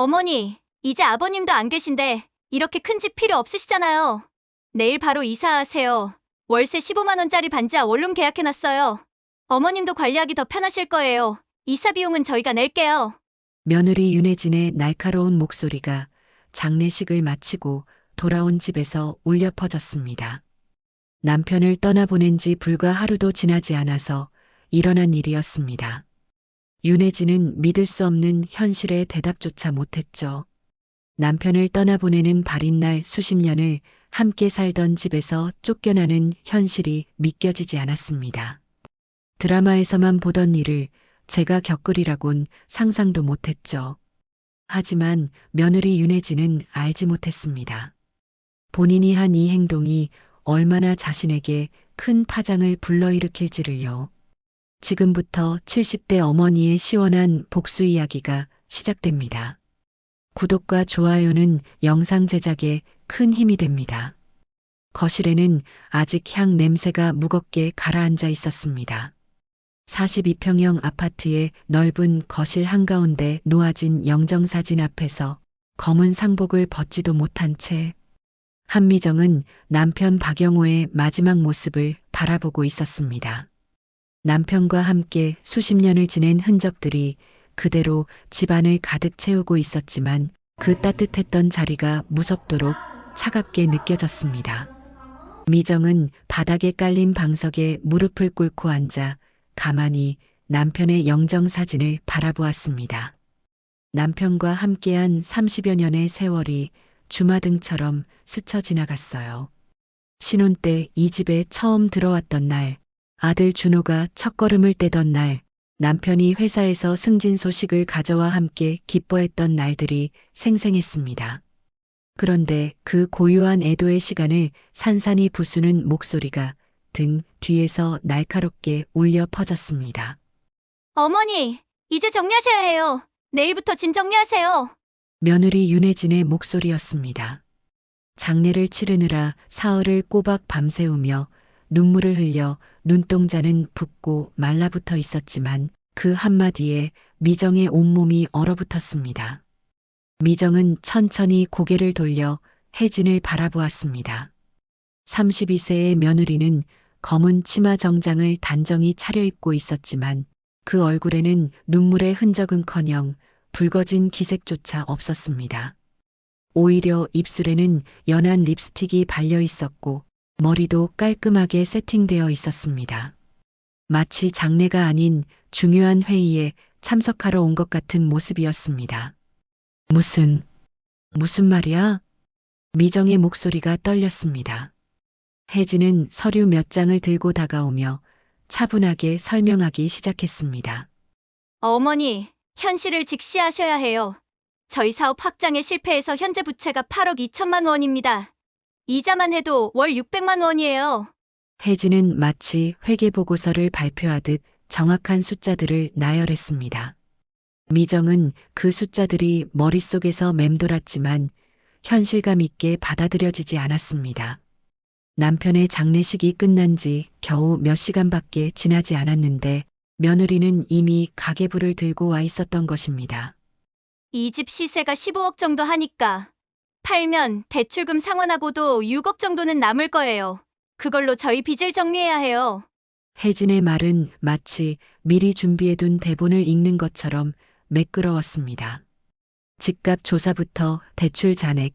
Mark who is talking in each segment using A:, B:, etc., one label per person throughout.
A: 어머니, 이제 아버님도 안 계신데 이렇게 큰 집 필요 없으시잖아요. 내일 바로 이사하세요. 월세 15만 원짜리 반지하 원룸 계약해놨어요. 어머님도 관리하기 더 편하실 거예요. 이사 비용은 저희가 낼게요.
B: 며느리 윤혜진의 날카로운 목소리가 장례식을 마치고 돌아온 집에서 울려 퍼졌습니다. 남편을 떠나보낸 지 불과 하루도 지나지 않아서 일어난 일이었습니다. 윤혜진은 믿을 수 없는 현실에 대답조차 못했죠. 남편을 떠나보내는 발인 날 수십 년을 함께 살던 집에서 쫓겨나는 현실이 믿겨지지 않았습니다. 드라마에서만 보던 일을 제가 겪으리라곤 상상도 못했죠. 하지만 며느리 윤혜진은 알지 못했습니다. 본인이 한 이 행동이 얼마나 자신에게 큰 파장을 불러일으킬지를요. 지금부터 70대 어머니의 시원한 복수 이야기가 시작됩니다. 구독과 좋아요는 영상 제작에 큰 힘이 됩니다. 거실에는 아직 향 냄새가 무겁게 가라앉아 있었습니다. 42평형 아파트의 넓은 거실 한가운데 놓아진 영정사진 앞에서 검은 상복을 벗지도 못한 채 한미정은 남편 박영호의 마지막 모습을 바라보고 있었습니다. 남편과 함께 수십 년을 지낸 흔적들이 그대로 집안을 가득 채우고 있었지만 그 따뜻했던 자리가 무섭도록 차갑게 느껴졌습니다. 미정은 바닥에 깔린 방석에 무릎을 꿇고 앉아 가만히 남편의 영정사진을 바라보았습니다. 남편과 함께한 30여 년의 세월이 주마등처럼 스쳐 지나갔어요. 신혼 때 이 집에 처음 들어왔던 날, 아들 준호가 첫걸음을 떼던 날, 남편이 회사에서 승진 소식을 가져와 함께 기뻐했던 날들이 생생했습니다. 그런데 그 고요한 애도의 시간을 산산이 부수는 목소리가 등 뒤에서 날카롭게 울려 퍼졌습니다.
A: 어머니, 이제 정리하셔야 해요. 내일부터 짐 정리하세요.
B: 며느리 윤혜진의 목소리였습니다. 장례를 치르느라 사흘을 꼬박 밤새우며 눈물을 흘려 눈동자는 붓고 말라붙어 있었지만 그 한마디에 미정의 온몸이 얼어붙었습니다. 미정은 천천히 고개를 돌려 혜진을 바라보았습니다. 32세의 며느리는 검은 치마 정장을 단정히 차려입고 있었지만 그 얼굴에는 눈물의 흔적은커녕 붉어진 기색조차 없었습니다. 오히려 입술에는 연한 립스틱이 발려 있었고 머리도 깔끔하게 세팅되어 있었습니다. 마치 장례가 아닌 중요한 회의에 참석하러 온 것 같은 모습이었습니다. 무슨 말이야? 미정의 목소리가 떨렸습니다. 혜진은 서류 몇 장을 들고 다가오며 차분하게 설명하기 시작했습니다.
A: 어머니, 현실을 직시하셔야 해요. 저희 사업 확장에 실패해서 현재 부채가 8억 2천만 원입니다. 이자만 해도 월 600만 원이에요.
B: 혜진은 마치 회계보고서를 발표하듯 정확한 숫자들을 나열했습니다. 미정은 그 숫자들이 머릿속에서 맴돌았지만 현실감 있게 받아들여지지 않았습니다. 남편의 장례식이 끝난 지 겨우 몇 시간밖에 지나지 않았는데 며느리는 이미 가계부를 들고 와 있었던 것입니다.
A: 이 집 시세가 15억 정도 하니까 팔면 대출금 상환하고도 6억 정도는 남을 거예요. 그걸로 저희 빚을 정리해야 해요.
B: 혜진의 말은 마치 미리 준비해둔 대본을 읽는 것처럼 매끄러웠습니다. 집값 조사부터 대출 잔액,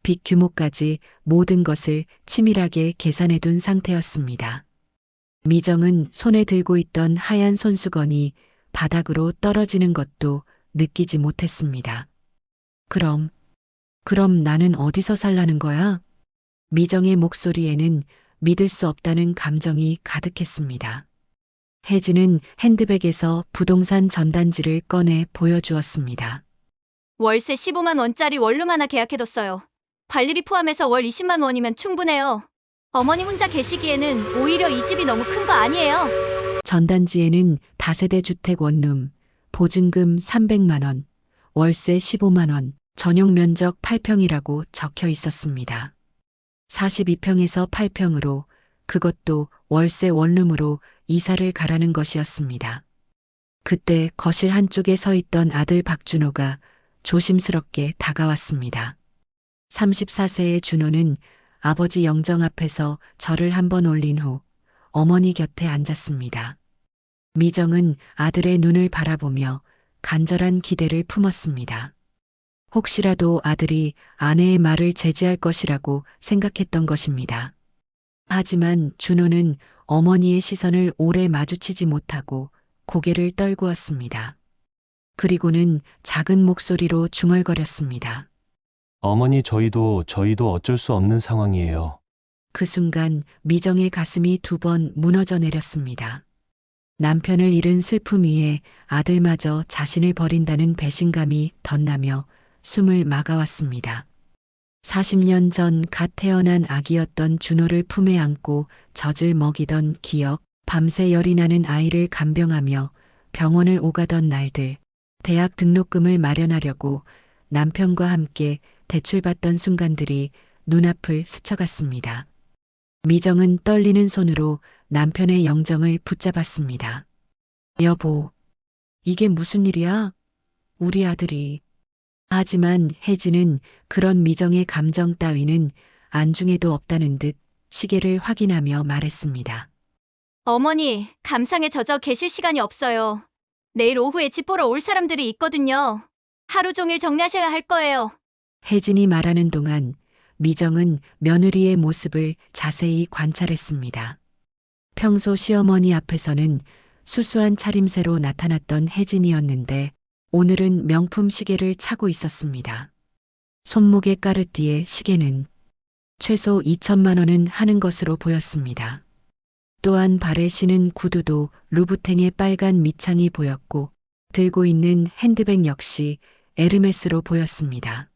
B: 빚 규모까지 모든 것을 치밀하게 계산해둔 상태였습니다. 미정은 손에 들고 있던 하얀 손수건이 바닥으로 떨어지는 것도 느끼지 못했습니다. 그럼 나는 어디서 살라는 거야? 미정의 목소리에는 믿을 수 없다는 감정이 가득했습니다. 혜진은 핸드백에서 부동산 전단지를 꺼내 보여주었습니다.
A: 월세 15만 원짜리 원룸 하나 계약해뒀어요. 관리비 포함해서 월 20만 원이면 충분해요. 어머니 혼자 계시기에는 오히려 이 집이 너무 큰 거 아니에요?
B: 전단지에는 다세대 주택 원룸, 보증금 300만 원, 월세 15만 원, 전용 면적 8평이라고 적혀 있었습니다. 42평에서 8평으로 그것도 월세 원룸으로 이사를 가라는 것이었습니다. 그때 거실 한쪽에 서 있던 아들 박준호가 조심스럽게 다가왔습니다. 34세의 준호는 아버지 영정 앞에서 절을 한번 올린 후 어머니 곁에 앉았습니다. 미정은 아들의 눈을 바라보며 간절한 기대를 품었습니다. 혹시라도 아들이 아내의 말을 제지할 것이라고 생각했던 것입니다. 하지만 준호는 어머니의 시선을 오래 마주치지 못하고 고개를 떨구었습니다. 그리고는 작은 목소리로 중얼거렸습니다.
C: 어머니, 저희도 어쩔 수 없는 상황이에요.
B: 그 순간 미정의 가슴이 두 번 무너져 내렸습니다. 남편을 잃은 슬픔 위에 아들마저 자신을 버린다는 배신감이 덧나며 숨을 막아왔습니다. 40년 전 갓 태어난 아기였던 준호를 품에 안고 젖을 먹이던 기억, 밤새 열이 나는 아이를 간병하며 병원을 오가던 날들, 대학 등록금을 마련하려고 남편과 함께 대출받던 순간들이 눈앞을 스쳐갔습니다. 미정은 떨리는 손으로 남편의 영정을 붙잡았습니다. 여보, 이게 무슨 일이야? 우리 아들이. 하지만 혜진은 그런 미정의 감정 따위는 안중에도 없다는 듯 시계를 확인하며 말했습니다.
A: 어머니, 감상에 젖어 계실 시간이 없어요. 내일 오후에 집 보러 올 사람들이 있거든요. 하루 종일 정리하셔야 할 거예요.
B: 혜진이 말하는 동안 미정은 며느리의 모습을 자세히 관찰했습니다. 평소 시어머니 앞에서는 수수한 차림새로 나타났던 혜진이었는데 오늘은 명품 시계를 차고 있었습니다. 손목의 까르띠에 시계는 최소 2천만 원은 하는 것으로 보였습니다. 또한 발에 신은 구두도 루부탱의 빨간 밑창이 보였고 들고 있는 핸드백 역시 에르메스로 보였습니다.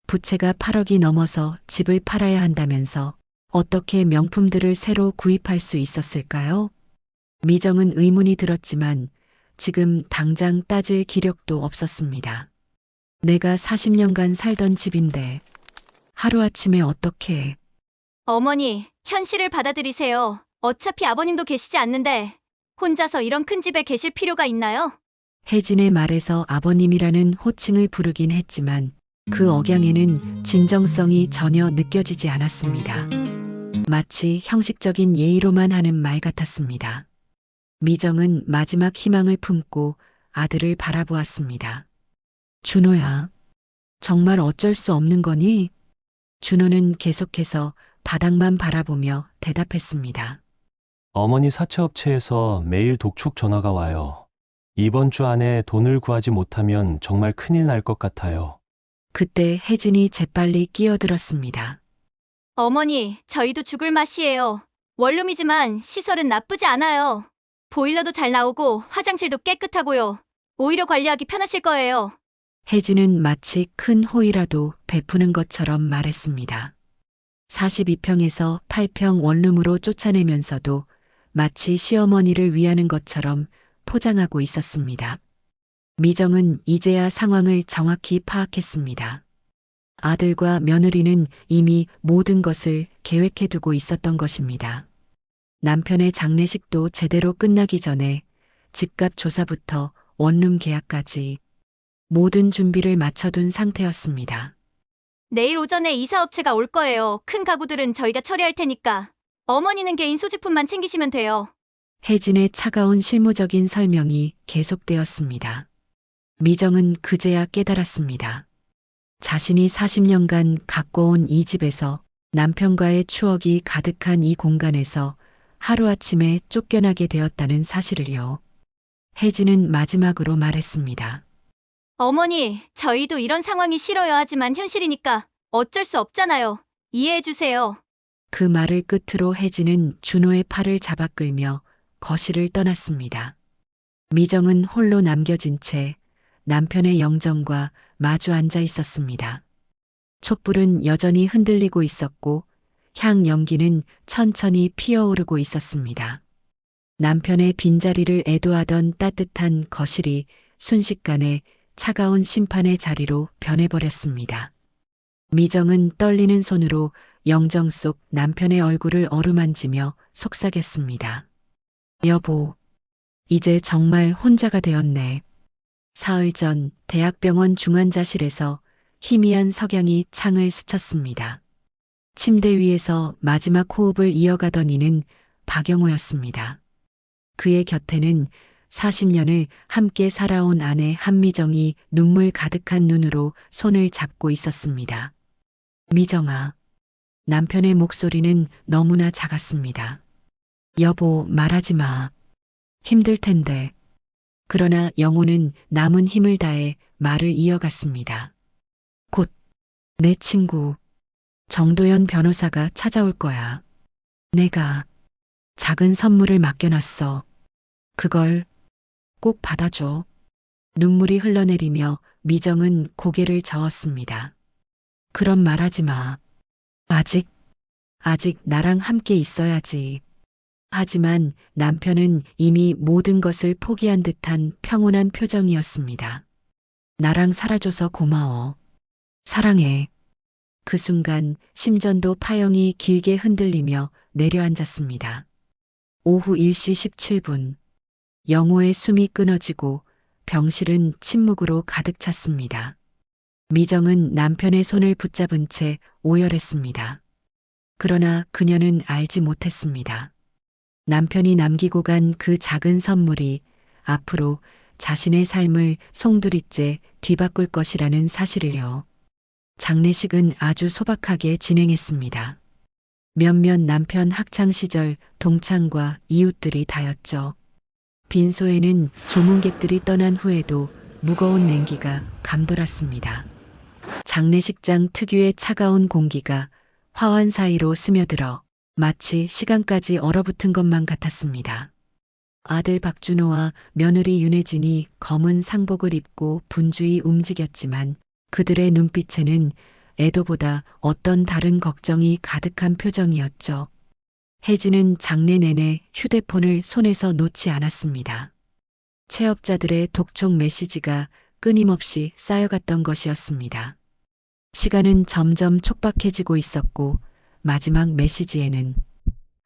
B: 부채가 8억이 넘어서 집을 팔아야 한다면서 어떻게 명품들을 새로 구입할 수 있었을까요? 미정은 의문이 들었지만 지금 당장 따질 기력도 없었습니다. 내가 40년간 살던 집인데 하루아침에 어떻게.
A: 어머니, 현실을 받아들이세요. 어차피 아버님도 계시지 않는데 혼자서 이런 큰 집에 계실 필요가 있나요?
B: 혜진의 말에서 아버님이라는 호칭을 부르긴 했지만 그 억양에는 진정성이 전혀 느껴지지 않았습니다. 마치 형식적인 예의로만 하는 말 같았습니다. 미정은 마지막 희망을 품고 아들을 바라보았습니다. 준호야, 정말 어쩔 수 없는 거니? 준호는 계속해서 바닥만 바라보며 대답했습니다.
C: 어머니, 사채업체에서 매일 독촉 전화가 와요. 이번 주 안에 돈을 구하지 못하면 정말 큰일 날 것 같아요.
B: 그때 혜진이 재빨리 끼어들었습니다.
A: 어머니, 저희도 죽을 맛이에요. 원룸이지만 시설은 나쁘지 않아요. 보일러도 잘 나오고 화장실도 깨끗하고요. 오히려 관리하기 편하실 거예요.
B: 혜진은 마치 큰 호의라도 베푸는 것처럼 말했습니다. 42평에서 8평 원룸으로 쫓아내면서도 마치 시어머니를 위하는 것처럼 포장하고 있었습니다. 미정은 이제야 상황을 정확히 파악했습니다. 아들과 며느리는 이미 모든 것을 계획해두고 있었던 것입니다. 남편의 장례식도 제대로 끝나기 전에 집값 조사부터 원룸 계약까지 모든 준비를 마쳐둔 상태였습니다.
A: 내일 오전에 이사업체가 올 거예요. 큰 가구들은 저희가 처리할 테니까. 어머니는 개인 소지품만 챙기시면 돼요.
B: 혜진의 차가운 실무적인 설명이 계속되었습니다. 미정은 그제야 깨달았습니다. 자신이 40년간 가꿔온 이 집에서 남편과의 추억이 가득한 이 공간에서 하루아침에 쫓겨나게 되었다는 사실을요. 혜진은 마지막으로 말했습니다.
A: 어머니, 저희도 이런 상황이 싫어요 하지만 현실이니까 어쩔 수 없잖아요. 이해해 주세요.
B: 그 말을 끝으로 혜진은 준호의 팔을 잡아 끌며 거실을 떠났습니다. 미정은 홀로 남겨진 채 남편의 영정과 마주 앉아 있었습니다. 촛불은 여전히 흔들리고 있었고 향 연기는 천천히 피어오르고 있었습니다. 남편의 빈자리를 애도하던 따뜻한 거실이 순식간에 차가운 심판의 자리로 변해버렸습니다. 미정은 떨리는 손으로 영정 속 남편의 얼굴을 어루만지며 속삭였습니다. 여보, 이제 정말 혼자가 되었네. 사흘 전 대학병원 중환자실에서 희미한 석양이 창을 스쳤습니다. 침대 위에서 마지막 호흡을 이어가던 이는 박영호였습니다. 그의 곁에는 40년을 함께 살아온 아내 한미정이 눈물 가득한 눈으로 손을 잡고 있었습니다. 미정아. 남편의 목소리는 너무나 작았습니다. 여보, 말하지 마. 힘들 텐데. 그러나 영호는 남은 힘을 다해 말을 이어갔습니다. 곧 내 친구 정도연 변호사가 찾아올 거야. 내가 작은 선물을 맡겨놨어. 그걸 꼭 받아줘. 눈물이 흘러내리며 미정은 고개를 저었습니다. 그런 말하지 마. 아직 나랑 함께 있어야지. 하지만 남편은 이미 모든 것을 포기한 듯한 평온한 표정이었습니다. 나랑 살아줘서 고마워. 사랑해. 그 순간 심전도 파영이 길게 흔들리며 내려앉았습니다. 오후 1시 17분. 영호의 숨이 끊어지고 병실은 침묵으로 가득 찼습니다. 미정은 남편의 손을 붙잡은 채 오열했습니다. 그러나 그녀는 알지 못했습니다. 남편이 남기고 간 그 작은 선물이 앞으로 자신의 삶을 송두리째 뒤바꿀 것이라는 사실을요. 장례식은 아주 소박하게 진행했습니다. 몇몇 남편 학창시절 동창과 이웃들이 다였죠. 빈소에는 조문객들이 떠난 후에도 무거운 냉기가 감돌았습니다. 장례식장 특유의 차가운 공기가 화환 사이로 스며들어 마치 시간까지 얼어붙은 것만 같았습니다. 아들 박준호와 며느리 윤혜진이 검은 상복을 입고 분주히 움직였지만 그들의 눈빛에는 애도보다 어떤 다른 걱정이 가득한 표정이었죠. 혜진은 장례 내내 휴대폰을 손에서 놓지 않았습니다. 체업자들의 독촉 메시지가 끊임없이 쌓여갔던 것이었습니다. 시간은 점점 촉박해지고 있었고 마지막 메시지에는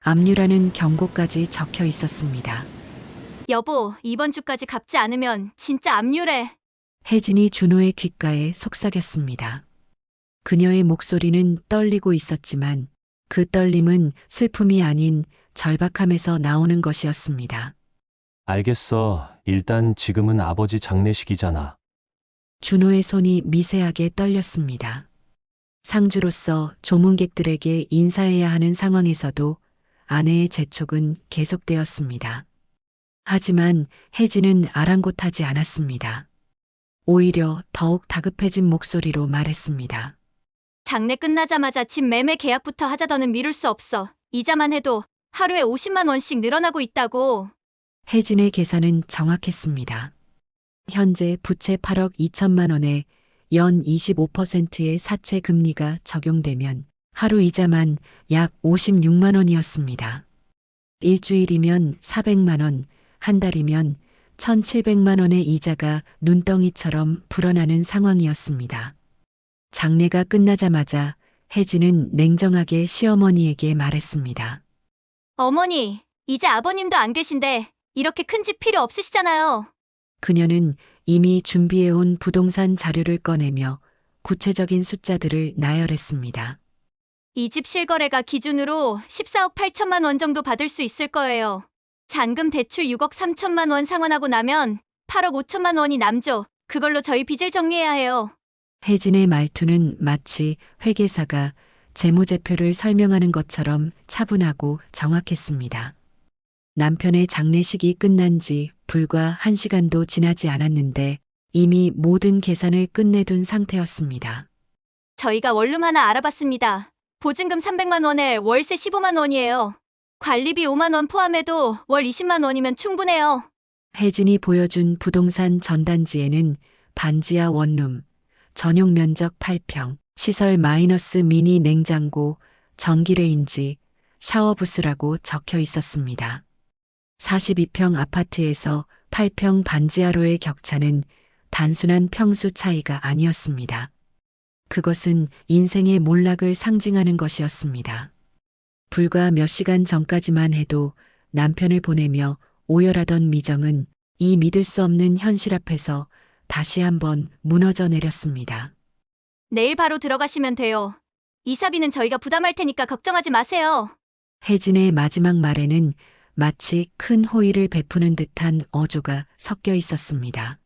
B: 압류라는 경고까지 적혀 있었습니다.
A: 여보, 이번 주까지 갚지 않으면 진짜 압류래.
B: 혜진이 준호의 귓가에 속삭였습니다. 그녀의 목소리는 떨리고 있었지만 그 떨림은 슬픔이 아닌 절박함에서 나오는 것이었습니다.
C: 알겠어. 일단 지금은 아버지 장례식이잖아.
B: 준호의 손이 미세하게 떨렸습니다. 상주로서 조문객들에게 인사해야 하는 상황에서도 아내의 재촉은 계속되었습니다. 하지만 혜진은 아랑곳하지 않았습니다. 오히려 더욱 다급해진 목소리로 말했습니다.
A: 장례 끝나자마자 집 매매 계약부터 하자. 더는 미룰 수 없어. 이자만 해도 하루에 50만 원씩 늘어나고 있다고.
B: 혜진의 계산은 정확했습니다. 현재 부채 8억 2천만 원에 연 25%의 사채 금리가 적용되면 하루 이자만 약 56만 원이었습니다. 일주일이면 400만 원, 한 달이면 1,700만 원의 이자가 눈덩이처럼 불어나는 상황이었습니다. 장례가 끝나자마자 혜진은 냉정하게 시어머니에게 말했습니다.
A: 어머니, 이제 아버님도 안 계신데 이렇게 큰 집 필요 없으시잖아요.
B: 그녀는 이미 준비해온 부동산 자료를 꺼내며 구체적인 숫자들을 나열했습니다.
A: 이 집 실거래가 기준으로 14억 8천만 원 정도 받을 수 있을 거예요. 잔금 대출 6억 3천만 원 상환하고 나면 8억 5천만 원이 남죠. 그걸로 저희 빚을 정리해야 해요.
B: 혜진의 말투는 마치 회계사가 재무제표를 설명하는 것처럼 차분하고 정확했습니다. 남편의 장례식이 끝난 지 불과 1시간도 지나지 않았는데 이미 모든 계산을 끝내둔 상태였습니다.
A: 저희가 원룸 하나 알아봤습니다. 보증금 300만 원에 월세 15만 원이에요. 관리비 5만 원 포함해도 월 20만 원이면 충분해요.
B: 혜진이 보여준 부동산 전단지에는 반지하 원룸, 전용 면적 8평, 시설 마이너스 미니 냉장고, 전기레인지, 샤워부스라고 적혀 있었습니다. 42평 아파트에서 8평 반지하로의 격차는 단순한 평수 차이가 아니었습니다. 그것은 인생의 몰락을 상징하는 것이었습니다. 불과 몇 시간 전까지만 해도 남편을 보내며 오열하던 미정은 이 믿을 수 없는 현실 앞에서 다시 한번 무너져 내렸습니다.
A: 내일 바로 들어가시면 돼요. 이사비는 저희가 부담할 테니까 걱정하지 마세요.
B: 혜진의 마지막 말에는 마치 큰 호의를 베푸는 듯한 어조가 섞여 있었습니다.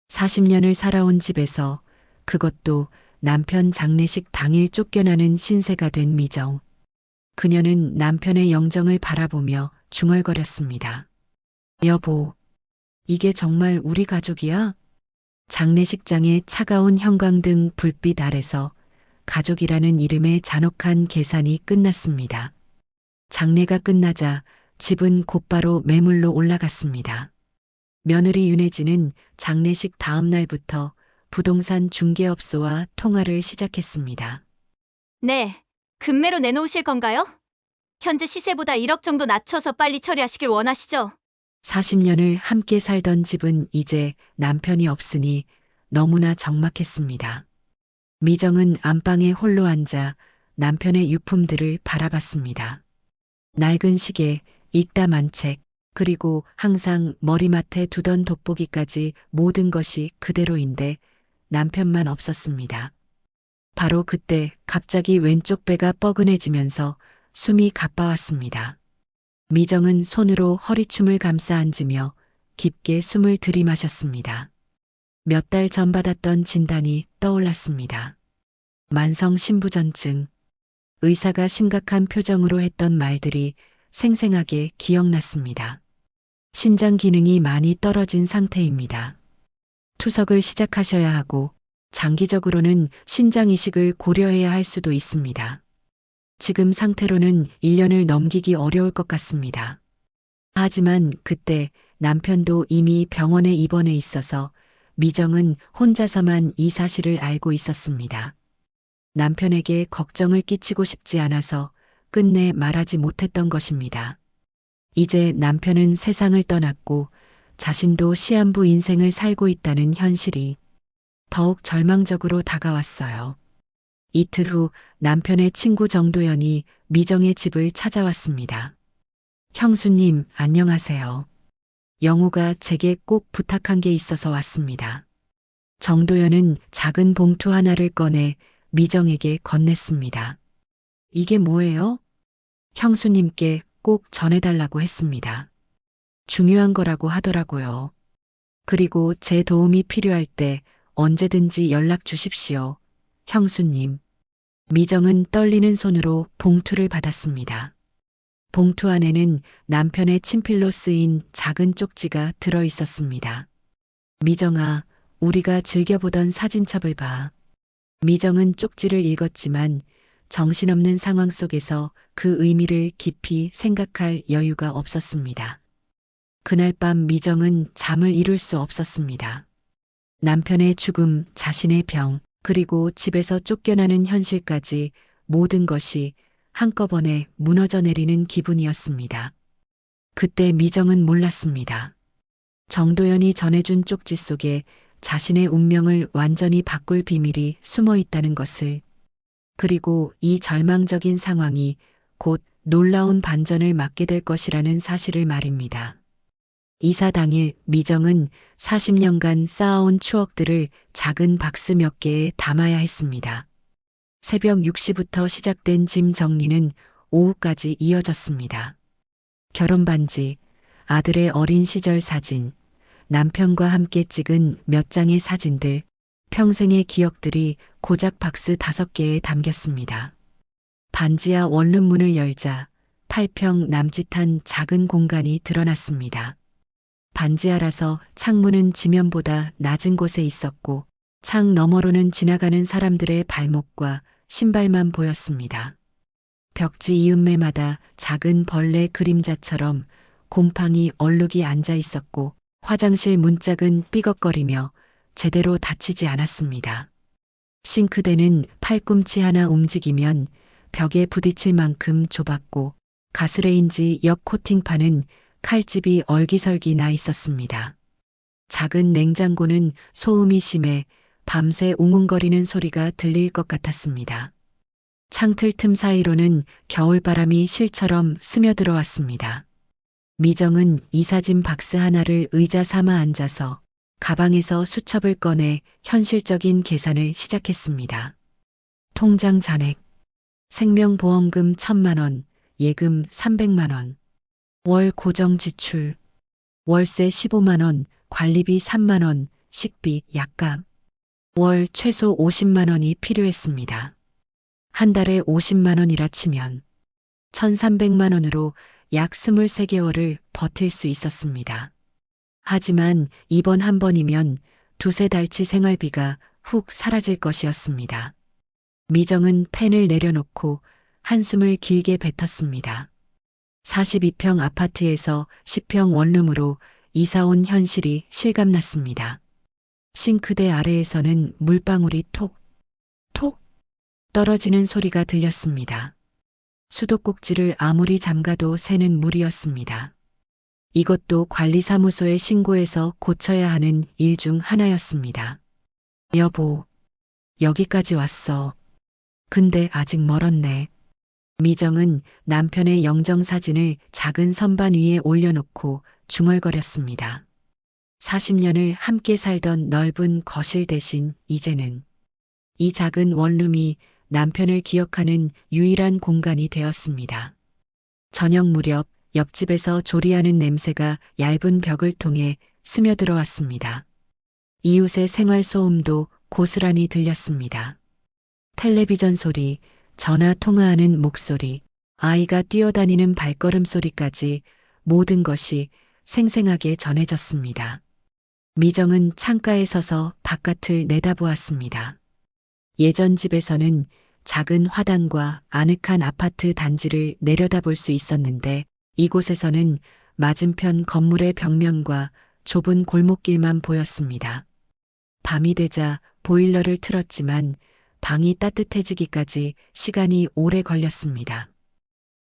B: 40년을 살아온 집에서 그것도 남편 장례식 당일 쫓겨나는 신세가 된 미정. 그녀는 남편의 영정을 바라보며 중얼거렸습니다. 여보, 이게 정말 우리 가족이야? 장례식장의 차가운 형광등 불빛 아래서 가족이라는 이름의 잔혹한 계산이 끝났습니다. 장례가 끝나자 집은 곧바로 매물로 올라갔습니다. 며느리 윤혜진은 장례식 다음 날부터 부동산 중개업소와 통화를 시작했습니다.
A: 네, 금매로 내놓으실 건가요? 현재 시세보다 1억 정도 낮춰서 빨리 처리하시길 원하시죠?
B: 40년을 함께 살던 집은 이제 남편이 없으니 너무나 적막했습니다. 미정은 안방에 홀로 앉아 남편의 유품들을 바라봤습니다. 낡은 시계, 읽다 만책, 그리고 항상 머리맡에 두던 돋보기까지 모든 것이 그대로인데 남편만 없었습니다. 바로 그때 갑자기 왼쪽 배가 뻐근해지면서 숨이 가빠왔습니다. 미정은 손으로 허리춤을 감싸 앉으며 깊게 숨을 들이마셨습니다. 몇 달 전 받았던 진단이 떠올랐습니다. 만성 신부전증. 의사가 심각한 표정으로 했던 말들이 생생하게 기억났습니다. 신장 기능이 많이 떨어진 상태입니다. 투석을 시작하셔야 하고 장기적으로는 신장 이식을 고려해야 할 수도 있습니다. 지금 상태로는 1년을 넘기기 어려울 것 같습니다. 하지만 그때 남편도 이미 병원에 입원해 있어서 미정은 혼자서만 이 사실을 알고 있었습니다. 남편에게 걱정을 끼치고 싶지 않아서 끝내 말하지 못했던 것입니다. 이제 남편은 세상을 떠났고 자신도 시한부 인생을 살고 있다는 현실이 더욱 절망적으로 다가왔어요. 이틀 후 남편의 친구 정도연이 미정의 집을 찾아왔습니다. 형수님, 안녕하세요. 영호가 제게 꼭 부탁한 게 있어서 왔습니다. 정도연은 작은 봉투 하나를 꺼내 미정에게 건넸습니다. 이게 뭐예요? 형수님께 꼭 전해달라고 했습니다. 중요한 거라고 하더라고요. 그리고 제 도움이 필요할 때 언제든지 연락 주십시오. 형수님. 미정은 떨리는 손으로 봉투를 받았습니다. 봉투 안에는 남편의 친필로 쓰인 작은 쪽지가 들어 있었습니다. 미정아, 우리가 즐겨보던 사진첩을 봐. 미정은 쪽지를 읽었지만 정신없는 상황 속에서 그 의미를 깊이 생각할 여유가 없었습니다. 그날 밤 미정은 잠을 이룰 수 없었습니다. 남편의 죽음, 자신의 병, 그리고 집에서 쫓겨나는 현실까지 모든 것이 한꺼번에 무너져 내리는 기분이었습니다. 그때 미정은 몰랐습니다. 정도연이 전해준 쪽지 속에 자신의 운명을 완전히 바꿀 비밀이 숨어 있다는 것을, 그리고 이 절망적인 상황이 곧 놀라운 반전을 맞게 될 것이라는 사실을 말입니다. 이사 당일 미정은 40년간 쌓아온 추억들을 작은 박스 몇 개에 담아야 했습니다. 새벽 6시부터 시작된 짐 정리는 오후까지 이어졌습니다. 결혼 반지, 아들의 어린 시절 사진, 남편과 함께 찍은 몇 장의 사진들, 평생의 기억들이 고작 박스 5개에 담겼습니다. 반지하 원룸문을 열자 8평 남짓한 작은 공간이 드러났습니다. 반지하라서 창문은 지면보다 낮은 곳에 있었고 창 너머로는 지나가는 사람들의 발목과 신발만 보였습니다. 벽지 이음매마다 작은 벌레 그림자처럼 곰팡이 얼룩이 앉아 있었고 화장실 문짝은 삐걱거리며 제대로 닫히지 않았습니다. 싱크대는 팔꿈치 하나 움직이면 벽에 부딪힐 만큼 좁았고 가스레인지 옆 코팅판은 칼집이 얼기설기 나 있었습니다. 작은 냉장고는 소음이 심해 밤새 웅웅거리는 소리가 들릴 것 같았습니다. 창틀 틈 사이로는 겨울바람이 실처럼 스며들어왔습니다. 미정은 이사짐 박스 하나를 의자 삼아 앉아서 가방에서 수첩을 꺼내 현실적인 계산을 시작했습니다. 통장 잔액, 생명보험금 1,000만 원, 예금 300만 원, 월 고정 지출, 월세 15만 원, 관리비 3만 원, 식비, 약값, 월 최소 50만 원이 필요했습니다. 한 달에 50만 원이라 치면 1,300만 원으로 약 23개월을 버틸 수 있었습니다. 하지만 이번 한 번이면 두세 달치 생활비가 훅 사라질 것이었습니다. 미정은 펜을 내려놓고 한숨을 길게 뱉었습니다. 42평 아파트에서 10평 원룸으로 이사 온 현실이 실감났습니다. 싱크대 아래에서는 물방울이 톡, 톡 떨어지는 소리가 들렸습니다. 수도꼭지를 아무리 잠가도 새는 물이었습니다. 이것도 관리사무소에 신고해서 고쳐야 하는 일 중 하나였습니다. 여보, 여기까지 왔어. 근데 아직 멀었네. 미정은 남편의 영정사진을 작은 선반 위에 올려놓고 중얼거렸습니다. 40년을 함께 살던 넓은 거실 대신 이제는 이 작은 원룸이 남편을 기억하는 유일한 공간이 되었습니다. 저녁 무렵 옆집에서 조리하는 냄새가 얇은 벽을 통해 스며들어 왔습니다. 이웃의 생활 소음도 고스란히 들렸습니다. 텔레비전 소리, 전화 통화하는 목소리, 아이가 뛰어다니는 발걸음 소리까지 모든 것이 생생하게 전해졌습니다. 미정은 창가에 서서 바깥을 내다보았습니다. 예전 집에서는 작은 화단과 아늑한 아파트 단지를 내려다볼 수 있었는데 이곳에서는 맞은편 건물의 벽면과 좁은 골목길만 보였습니다. 밤이 되자 보일러를 틀었지만 방이 따뜻해지기까지 시간이 오래 걸렸습니다.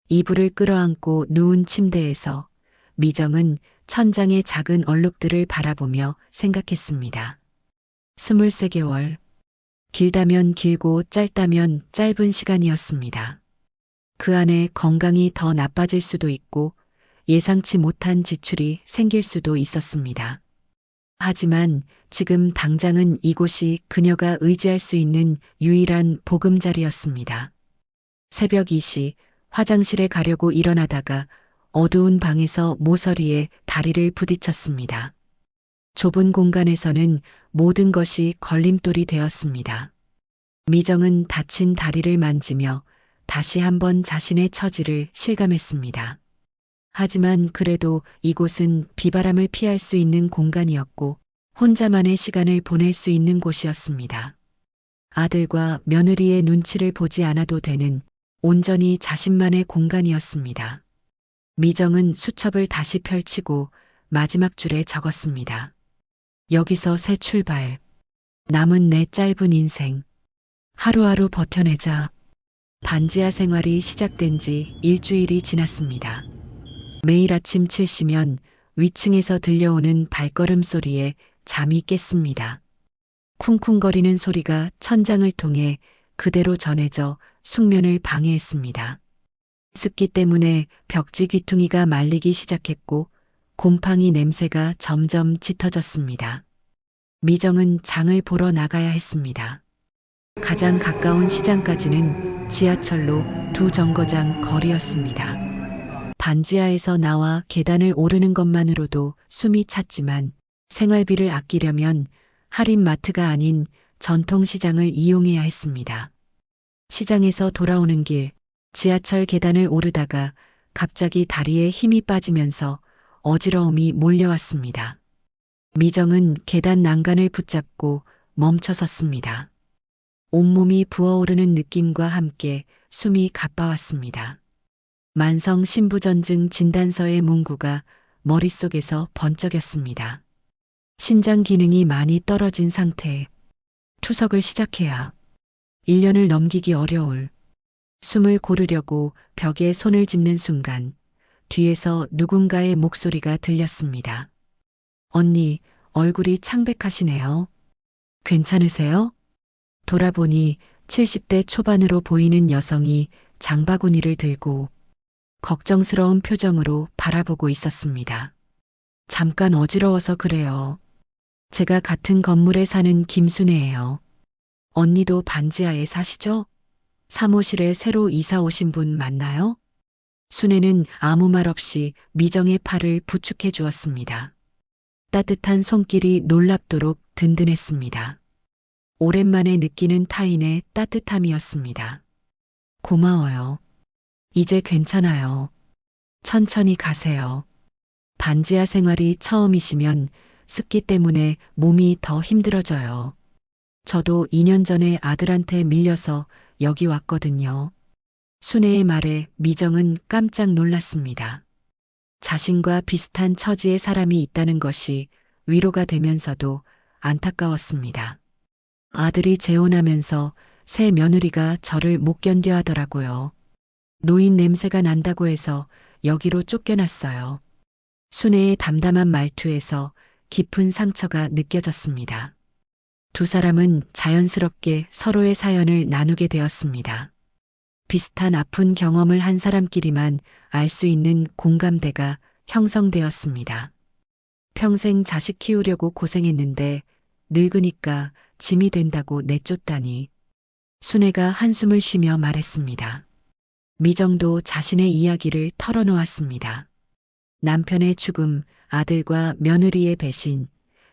B: 이불을 끌어안고 누운 침대에서 미정은 천장의 작은 얼룩들을 바라보며 생각했습니다. 23개월. 길다면 길고 짧다면 짧은 시간이었습니다. 그 안에 건강이 더 나빠질 수도 있고 예상치 못한 지출이 생길 수도 있었습니다. 하지만 지금 당장은 이곳이 그녀가 의지할 수 있는 유일한 보금자리였습니다. 새벽 2시 화장실에 가려고 일어나다가 어두운 방에서 모서리에 다리를 부딪혔습니다. 좁은 공간에서는 모든 것이 걸림돌이 되었습니다. 미정은 다친 다리를 만지며 다시 한번 자신의 처지를 실감했습니다. 하지만 그래도 이곳은 비바람을 피할 수 있는 공간이었고 혼자만의 시간을 보낼 수 있는 곳이었습니다. 아들과 며느리의 눈치를 보지 않아도 되는 온전히 자신만의 공간이었습니다. 미정은 수첩을 다시 펼치고 마지막 줄에 적었습니다. 여기서 새 출발. 남은 내 짧은 인생. 하루하루 버텨내자. 반지하 생활이 시작된 지 일주일이 지났습니다. 매일 아침 7시면 위층에서 들려오는 발걸음 소리에 잠이 깼습니다. 쿵쿵거리는 소리가 천장을 통해 그대로 전해져 숙면을 방해했습니다. 습기 때문에 벽지 귀퉁이가 말리기 시작했고 곰팡이 냄새가 점점 짙어졌습니다. 미정은 장을 보러 나가야 했습니다. 가장 가까운 시장까지는 지하철로 2정거장 거리였습니다. 반지하에서 나와 계단을 오르는 것만으로도 숨이 찼지만 생활비를 아끼려면 할인마트가 아닌 전통시장을 이용해야 했습니다. 시장에서 돌아오는 길, 지하철 계단을 오르다가 갑자기 다리에 힘이 빠지면서 어지러움이 몰려왔습니다. 미정은 계단 난간을 붙잡고 멈춰섰습니다. 온몸이 부어오르는 느낌과 함께 숨이 가빠왔습니다. 만성 신부전증 진단서의 문구가 머릿속에서 번쩍였습니다. 신장 기능이 많이 떨어진 상태에 투석을 시작해야 1년을 넘기기 어려울. 숨을 고르려고 벽에 손을 짚는 순간 뒤에서 누군가의 목소리가 들렸습니다. 언니, 얼굴이 창백하시네요. 괜찮으세요? 돌아보니 70대 초반으로 보이는 여성이 장바구니를 들고 걱정스러운 표정으로 바라보고 있었습니다. 잠깐 어지러워서 그래요. 제가 같은 건물에 사는 김순애예요. 언니도 반지하에 사시죠? 사무실에 새로 이사 오신 분 맞나요? 순애는 아무 말 없이 미정의 팔을 부축해 주었습니다. 따뜻한 손길이 놀랍도록 든든했습니다. 오랜만에 느끼는 타인의 따뜻함이었습니다. 고마워요. 이제 괜찮아요. 천천히 가세요. 반지하 생활이 처음이시면 습기 때문에 몸이 더 힘들어져요. 저도 2년 전에 아들한테 밀려서 여기 왔거든요. 순애의 말에 미정은 깜짝 놀랐습니다. 자신과 비슷한 처지의 사람이 있다는 것이 위로가 되면서도 안타까웠습니다. 아들이 재혼하면서 새 며느리가 저를 못 견뎌 하더라고요. 노인 냄새가 난다고 해서 여기로 쫓겨났어요. 순애의 담담한 말투에서 깊은 상처가 느껴졌습니다. 두 사람은 자연스럽게 서로의 사연을 나누게 되었습니다. 비슷한 아픈 경험을 한 사람끼리만 알 수 있는 공감대가 형성되었습니다. 평생 자식 키우려고 고생했는데 늙으니까 짐이 된다고 내쫓다니. 순애가 한숨을 쉬며 말했습니다. 미정도 자신의 이야기를 털어놓았습니다. 남편의 죽음, 아들과 며느리의 배신,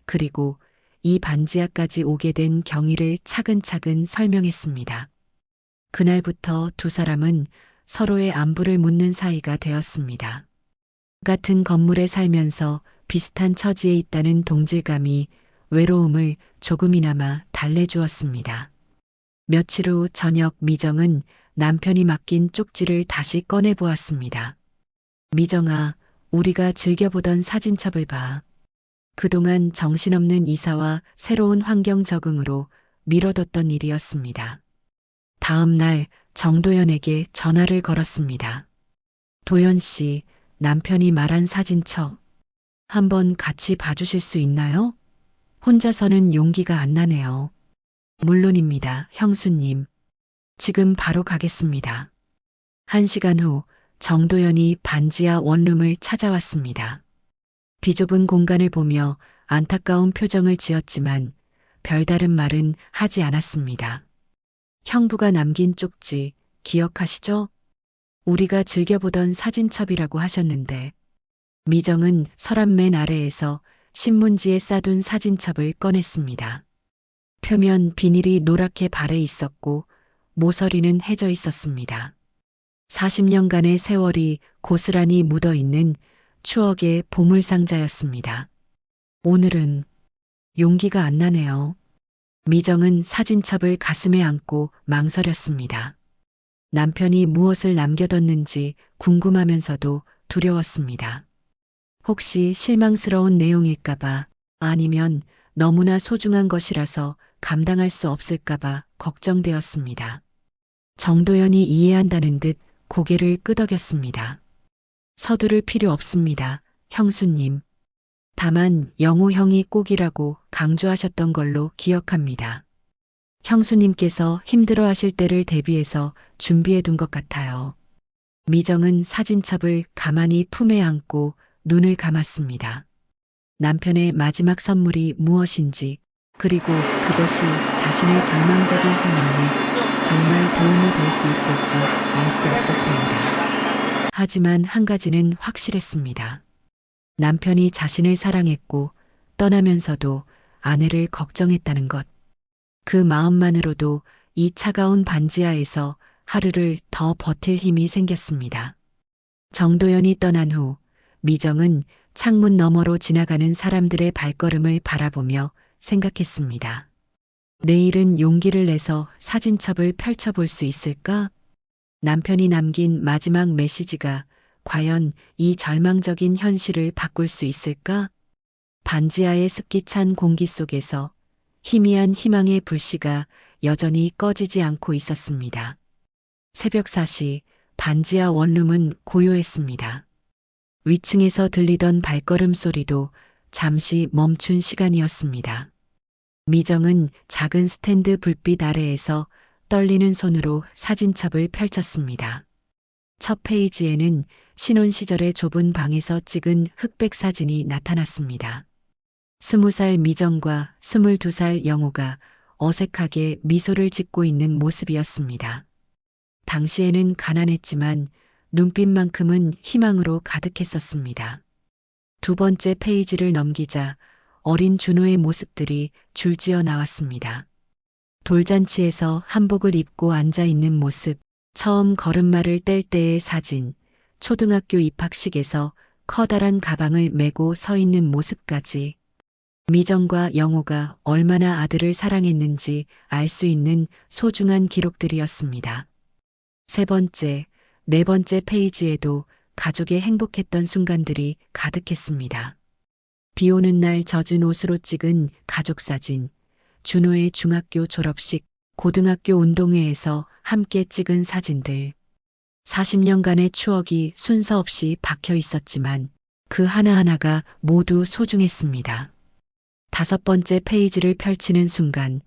B: 그리고 이 반지하까지 오게 된 경위를 차근차근 설명했습니다. 그날부터 두 사람은 서로의 안부를 묻는 사이가 되었습니다. 같은 건물에 살면서 비슷한 처지에 있다는 동질감이 외로움을 조금이나마 달래주었습니다. 며칠 후 저녁 미정은 남편이 맡긴 쪽지를 다시 꺼내보았습니다. 미정아, 우리가 즐겨보던 사진첩을 봐. 그동안 정신없는 이사와 새로운 환경 적응으로 미뤄뒀던 일이었습니다. 다음 날 정도연에게 전화를 걸었습니다. 도연 씨, 남편이 말한 사진첩 한번 같이 봐주실 수 있나요? 혼자서는 용기가 안 나네요. 물론입니다, 형수님. 지금 바로 가겠습니다. 1시간 후 정도연이 반지하 원룸을 찾아왔습니다. 비좁은 공간을 보며 안타까운 표정을 지었지만 별다른 말은 하지 않았습니다. 형부가 남긴 쪽지 기억하시죠? 우리가 즐겨보던 사진첩이라고 하셨는데. 미정은 서랍 맨 아래에서 신문지에 싸둔 사진첩을 꺼냈습니다. 표면 비닐이 노랗게 발해 있었고 모서리는 해져 있었습니다. 40년간의 세월이 고스란히 묻어있는 추억의 보물상자였습니다. 오늘은 용기가 안 나네요. 미정은 사진첩을 가슴에 안고 망설였습니다. 남편이 무엇을 남겨뒀는지 궁금하면서도 두려웠습니다. 혹시 실망스러운 내용일까봐, 아니면 너무나 소중한 것이라서 감당할 수 없을까봐 걱정되었습니다. 정도연이 이해한다는 듯 고개를 끄덕였습니다. 서두를 필요 없습니다, 형수님. 다만 영호 형이 꼭이라고 강조하셨던 걸로 기억합니다. 형수님께서 힘들어하실 때를 대비해서 준비해둔 것 같아요. 미정은 사진첩을 가만히 품에 안고 눈을 감았습니다. 남편의 마지막 선물이 무엇인지, 그리고 그것이 자신의 절망적인 상황에 정말 도움이 될 수 있을지 알 수 없었습니다. 하지만 한 가지는 확실했습니다. 남편이 자신을 사랑했고 떠나면서도 아내를 걱정했다는 것. 그 마음만으로도 이 차가운 반지하에서 하루를 더 버틸 힘이 생겼습니다. 정도연이 떠난 후 미정은 창문 너머로 지나가는 사람들의 발걸음을 바라보며 생각했습니다. 내일은 용기를 내서 사진첩을 펼쳐볼 수 있을까? 남편이 남긴 마지막 메시지가 과연 이 절망적인 현실을 바꿀 수 있을까? 반지하의 습기 찬 공기 속에서 희미한 희망의 불씨가 여전히 꺼지지 않고 있었습니다. 새벽 4시 반지하 원룸은 고요했습니다. 위층에서 들리던 발걸음 소리도 잠시 멈춘 시간이었습니다. 미정은 작은 스탠드 불빛 아래에서 떨리는 손으로 사진첩을 펼쳤습니다. 첫 페이지에는 신혼 시절의 좁은 방에서 찍은 흑백 사진이 나타났습니다. 20살 미정과 22살 영호가 어색하게 미소를 짓고 있는 모습이었습니다. 당시에는 가난했지만 눈빛만큼은 희망으로 가득했었습니다. 두 번째 페이지를 넘기자 어린 준호의 모습들이 줄지어 나왔습니다. 돌잔치에서 한복을 입고 앉아 있는 모습, 처음 걸음마를 뗄 때의 사진, 초등학교 입학식에서 커다란 가방을 메고 서 있는 모습까지 미정과 영호가 얼마나 아들을 사랑했는지 알 수 있는 소중한 기록들이었습니다. 세 번째, 네 번째 페이지에도 가족의 행복했던 순간들이 가득했습니다. 비 오는 날 젖은 옷으로 찍은 가족 사진, 준호의 중학교 졸업식, 고등학교 운동회에서 함께 찍은 사진들. 40년간의 추억이 순서 없이 박혀 있었지만 그 하나하나가 모두 소중했습니다. 다섯 번째 페이지를 펼치는 순간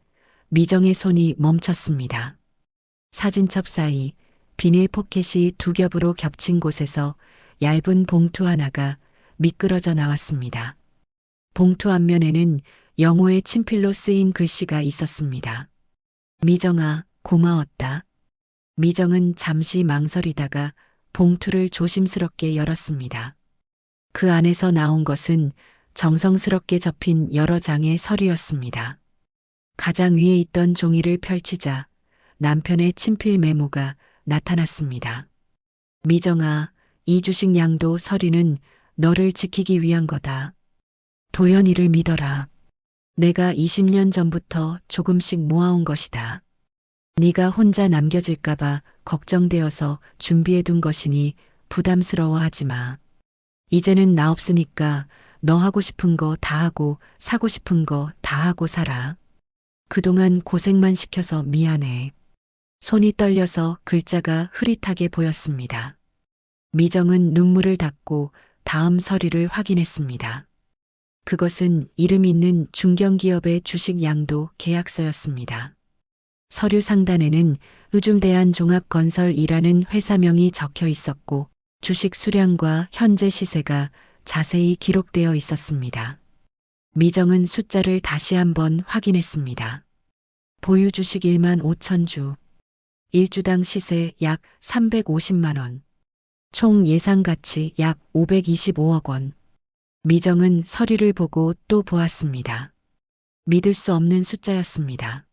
B: 미정의 손이 멈췄습니다. 사진첩 사이 비닐 포켓이 두 겹으로 겹친 곳에서 얇은 봉투 하나가 미끄러져 나왔습니다. 봉투 앞면에는 영호의 친필로 쓰인 글씨가 있었습니다. 미정아, 고마웠다. 미정은 잠시 망설이다가 봉투를 조심스럽게 열었습니다. 그 안에서 나온 것은 정성스럽게 접힌 여러 장의 서류였습니다. 가장 위에 있던 종이를 펼치자 남편의 친필 메모가 나타났습니다. 미정아, 이 주식 양도 서류는 너를 지키기 위한 거다. 도연이를 믿어라. 내가 20년 전부터 조금씩 모아온 것이다. 네가 혼자 남겨질까봐 걱정되어서 준비해둔 것이니 부담스러워하지 마. 이제는 나 없으니까 너 하고 싶은 거 다 하고 사고 싶은 거 다 하고 살아. 그동안 고생만 시켜서 미안해. 손이 떨려서 글자가 흐릿하게 보였습니다. 미정은 눈물을 닦고 다음 서류를 확인했습니다. 그것은 이름 있는 중견기업의 주식 양도 계약서였습니다. 서류 상단에는 의중대한종합건설이라는 회사명이 적혀 있었고 주식 수량과 현재 시세가 자세히 기록되어 있었습니다. 미정은 숫자를 다시 한번 확인했습니다. 보유 주식 1만 5천 주, 1주당 시세 약 350만 원, 총 예상 가치 약 525억 원. 미정은 서류를 보고 또 보았습니다. 믿을 수 없는 숫자였습니다.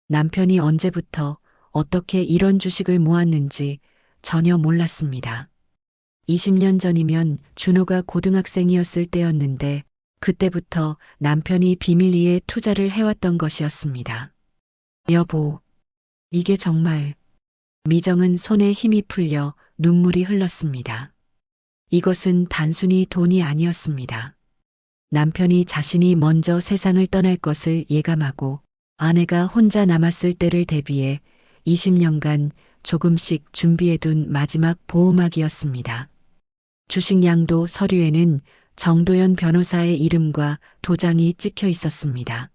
B: 남편이 언제부터 어떻게 이런 주식을 모았는지 전혀 몰랐습니다. 20년 전이면 준호가 고등학생이었을 때였는데 그때부터 남편이 비밀리에 투자를 해왔던 것이었습니다. 여보, 이게 정말... 미정은 손에 힘이 풀려 눈물이 흘렀습니다. 이것은 단순히 돈이 아니었습니다. 남편이 자신이 먼저 세상을 떠날 것을 예감하고 아내가 혼자 남았을 때를 대비해 20년간 조금씩 준비해둔 마지막 보호막이었습니다. 주식양도 서류에는 정도연 변호사의 이름과 도장이 찍혀 있었습니다.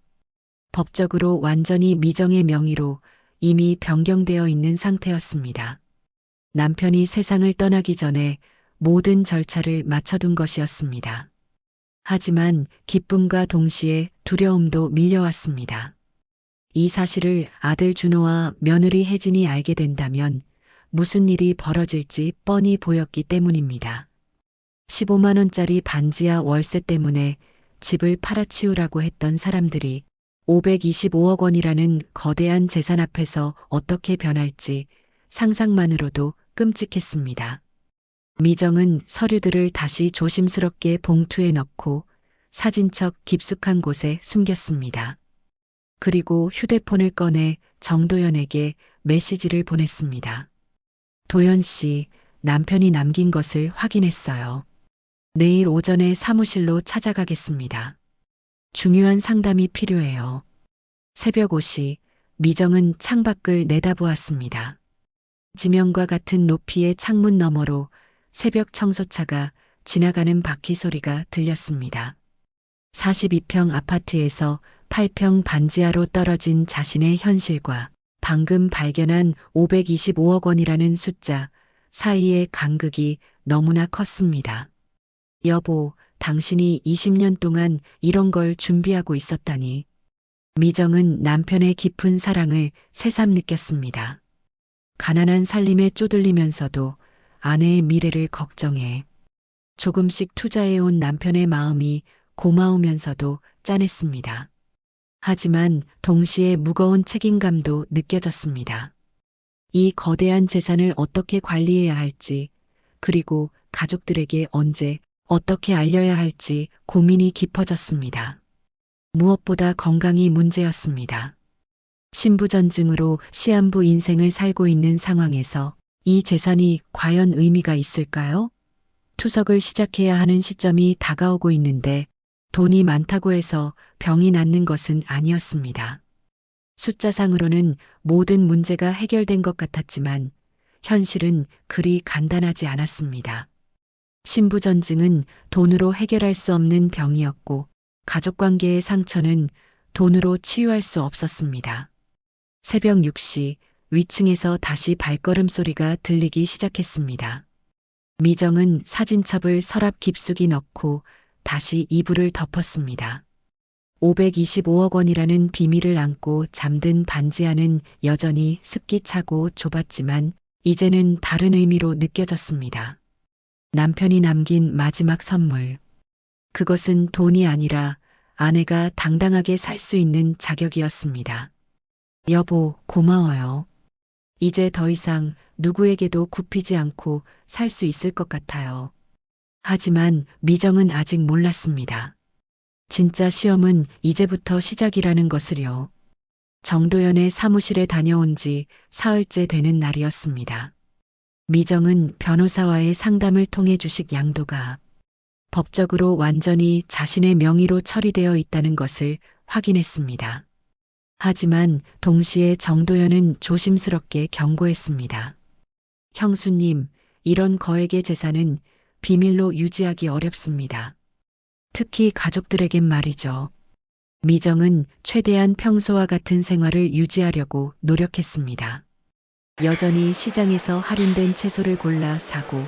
B: 법적으로 완전히 미정의 명의로 이미 변경되어 있는 상태였습니다. 남편이 세상을 떠나기 전에 모든 절차를 마쳐둔 것이었습니다. 하지만 기쁨과 동시에 두려움도 밀려왔습니다. 이 사실을 아들 준호와 며느리 혜진이 알게 된다면 무슨 일이 벌어질지 뻔히 보였기 때문입니다. 15만 원짜리 반지하 월세 때문에 집을 팔아치우라고 했던 사람들이 525억 원이라는 거대한 재산 앞에서 어떻게 변할지 상상만으로도 끔찍했습니다. 미정은 서류들을 다시 조심스럽게 봉투에 넣고 사진첩 깊숙한 곳에 숨겼습니다. 그리고 휴대폰을 꺼내 정도연에게 메시지를 보냈습니다. 도연 씨, 남편이 남긴 것을 확인했어요. 내일 오전에 사무실로 찾아가겠습니다. 중요한 상담이 필요해요. 새벽 5시 미정은 창밖을 내다보았습니다. 지명과 같은 높이의 창문 너머로 새벽 청소차가 지나가는 바퀴 소리가 들렸습니다. 42평 아파트에서 8평 반지하로 떨어진 자신의 현실과 방금 발견한 525억 원이라는 숫자 사이의 간극이 너무나 컸습니다. 여보, 당신이 20년 동안 이런 걸 준비하고 있었다니. 미정은 남편의 깊은 사랑을 새삼 느꼈습니다. 가난한 살림에 쪼들리면서도 아내의 미래를 걱정해 조금씩 투자해온 남편의 마음이 고마우면서도 짠했습니다. 하지만 동시에 무거운 책임감도 느껴졌습니다. 이 거대한 재산을 어떻게 관리해야 할지, 그리고 가족들에게 언제 어떻게 알려야 할지 고민이 깊어졌습니다. 무엇보다 건강이 문제였습니다. 신부전증으로 시한부 인생을 살고 있는 상황에서 이 재산이 과연 의미가 있을까요? 투석을 시작해야 하는 시점이 다가오고 있는데 돈이 많다고 해서 병이 낫는 것은 아니었습니다. 숫자상으로는 모든 문제가 해결된 것 같았지만 현실은 그리 간단하지 않았습니다. 신부전증은 돈으로 해결할 수 없는 병이었고 가족관계의 상처는 돈으로 치유할 수 없었습니다. 새벽 6시 위층에서 다시 발걸음 소리가 들리기 시작했습니다. 미정은 사진첩을 서랍 깊숙이 넣고 다시 이불을 덮었습니다. 525억 원이라는 비밀을 안고 잠든 반지하는 여전히 습기차고 좁았지만 이제는 다른 의미로 느껴졌습니다. 남편이 남긴 마지막 선물. 그것은 돈이 아니라 아내가 당당하게 살 수 있는 자격이었습니다. 여보, 고마워요. 이제 더 이상 누구에게도 굽히지 않고 살 수 있을 것 같아요. 하지만 미정은 아직 몰랐습니다. 진짜 시험은 이제부터 시작이라는 것을요. 정도연의 사무실에 다녀온 지 사흘째 되는 날이었습니다. 미정은 변호사와의 상담을 통해 주식 양도가 법적으로 완전히 자신의 명의로 처리되어 있다는 것을 확인했습니다. 하지만 동시에 정도연은 조심스럽게 경고했습니다. 형수님, 이런 거액의 재산은 비밀로 유지하기 어렵습니다. 특히 가족들에겐 말이죠. 미정은 최대한 평소와 같은 생활을 유지하려고 노력했습니다. 여전히 시장에서 할인된 채소를 골라 사고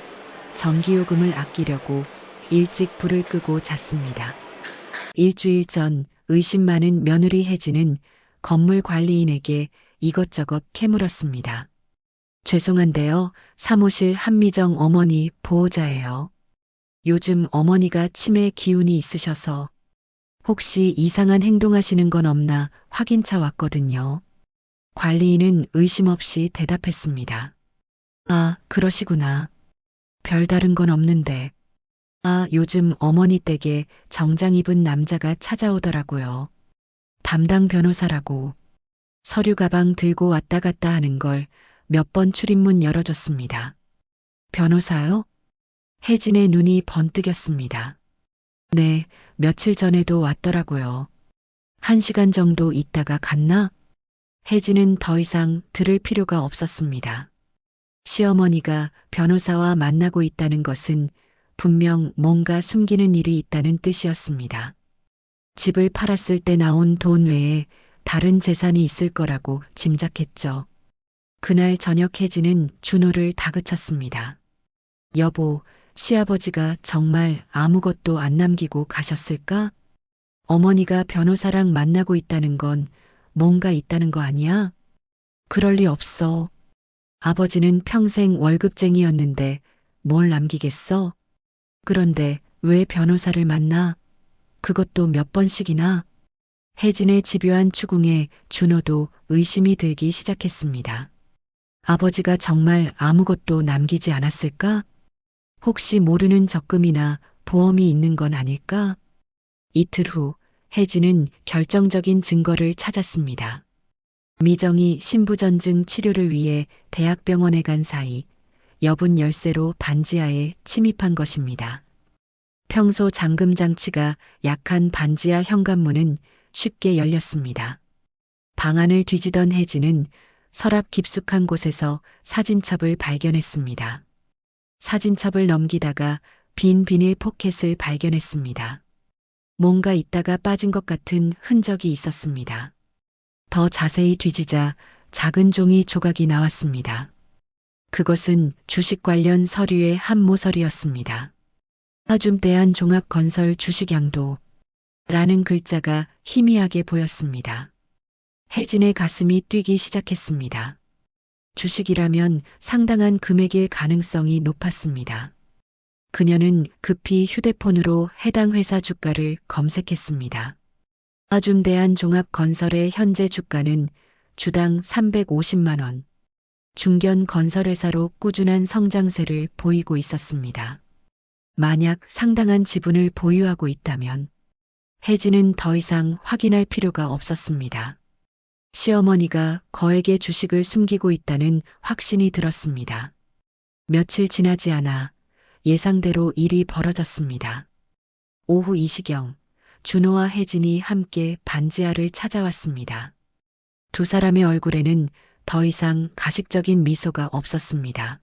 B: 전기요금을 아끼려고 일찍 불을 끄고 잤습니다. 일주일 전 의심 많은 며느리 혜진은 건물 관리인에게 이것저것 캐물었습니다. 죄송한데요, 사무실 한미정 어머니 보호자예요. 요즘 어머니가 치매 기운이 있으셔서 혹시 이상한 행동하시는 건 없나 확인차 왔거든요. 관리인은 의심 없이 대답했습니다. 아, 그러시구나. 별다른 건 없는데. 아, 요즘 어머니 댁에 정장 입은 남자가 찾아오더라고요. 담당 변호사라고. 서류 가방 들고 왔다 갔다 하는 걸 몇 번 출입문 열어줬습니다. 변호사요? 혜진의 눈이 번뜩였습니다. 네, 며칠 전에도 왔더라고요. 1시간 정도 있다가 갔나? 혜진은 더 이상 들을 필요가 없었습니다. 시어머니가 변호사와 만나고 있다는 것은 분명 뭔가 숨기는 일이 있다는 뜻이었습니다. 집을 팔았을 때 나온 돈 외에 다른 재산이 있을 거라고 짐작했죠. 그날 저녁 혜진은 준호를 다그쳤습니다. 여보, 시아버지가 정말 아무것도 안 남기고 가셨을까? 어머니가 변호사랑 만나고 있다는 건 뭔가 있다는 거 아니야? 그럴 리 없어. 아버지는 평생 월급쟁이였는데 뭘 남기겠어? 그런데 왜 변호사를 만나? 그것도 몇 번씩이나? 혜진의 집요한 추궁에 준호도 의심이 들기 시작했습니다. 아버지가 정말 아무것도 남기지 않았을까? 혹시 모르는 적금이나 보험이 있는 건 아닐까? 이틀 후 혜진은 결정적인 증거를 찾았습니다. 미정이 신부전증 치료를 위해 대학병원에 간 사이 여분 열쇠로 반지하에 침입한 것입니다. 평소 잠금 장치가 약한 반지하 현관문은 쉽게 열렸습니다. 방안을 뒤지던 혜진은 서랍 깊숙한 곳에서 사진첩을 발견했습니다. 사진첩을 넘기다가 빈 비닐 포켓을 발견했습니다. 뭔가 있다가 빠진 것 같은 흔적이 있었습니다. 더 자세히 뒤지자 작은 종이 조각이 나왔습니다. 그것은 주식 관련 서류의 한 모서리였습니다. 아줌대한 종합건설 주식양도 라는 글자가 희미하게 보였습니다. 혜진의 가슴이 뛰기 시작했습니다. 주식이라면 상당한 금액일 가능성이 높았습니다. 그녀는 급히 휴대폰으로 해당 회사 주가를 검색했습니다. 아줌대한 종합건설의 현재 주가는 주당 350만 원. 중견 건설회사로 꾸준한 성장세를 보이고 있었습니다. 만약 상당한 지분을 보유하고 있다면 혜진은 더 이상 확인할 필요가 없었습니다. 시어머니가 거액의 주식을 숨기고 있다는 확신이 들었습니다. 며칠 지나지 않아 예상대로 일이 벌어졌습니다. 오후 2시경 준호와 혜진이 함께 반지하를 찾아왔습니다. 두 사람의 얼굴에는 더 이상 가식적인 미소가 없었습니다.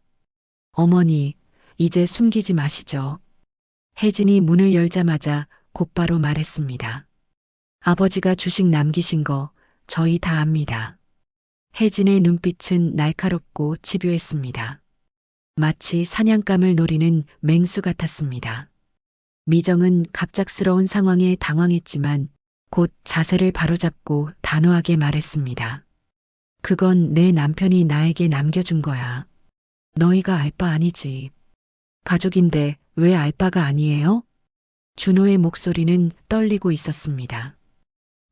B: 어머니, 이제 숨기지 마시죠. 혜진이 문을 열자마자 곧바로 말했습니다. 아버지가 주식 남기신 거 저희 다 압니다. 혜진의 눈빛은 날카롭고 집요했습니다. 마치 사냥감을 노리는 맹수 같았습니다. 미정은 갑작스러운 상황에 당황했지만 곧 자세를 바로잡고 단호하게 말했습니다. 그건 내 남편이 나에게 남겨준 거야. 너희가 알 바 아니지. 가족인데 왜 알 바가 아니에요? 준호의 목소리는 떨리고 있었습니다.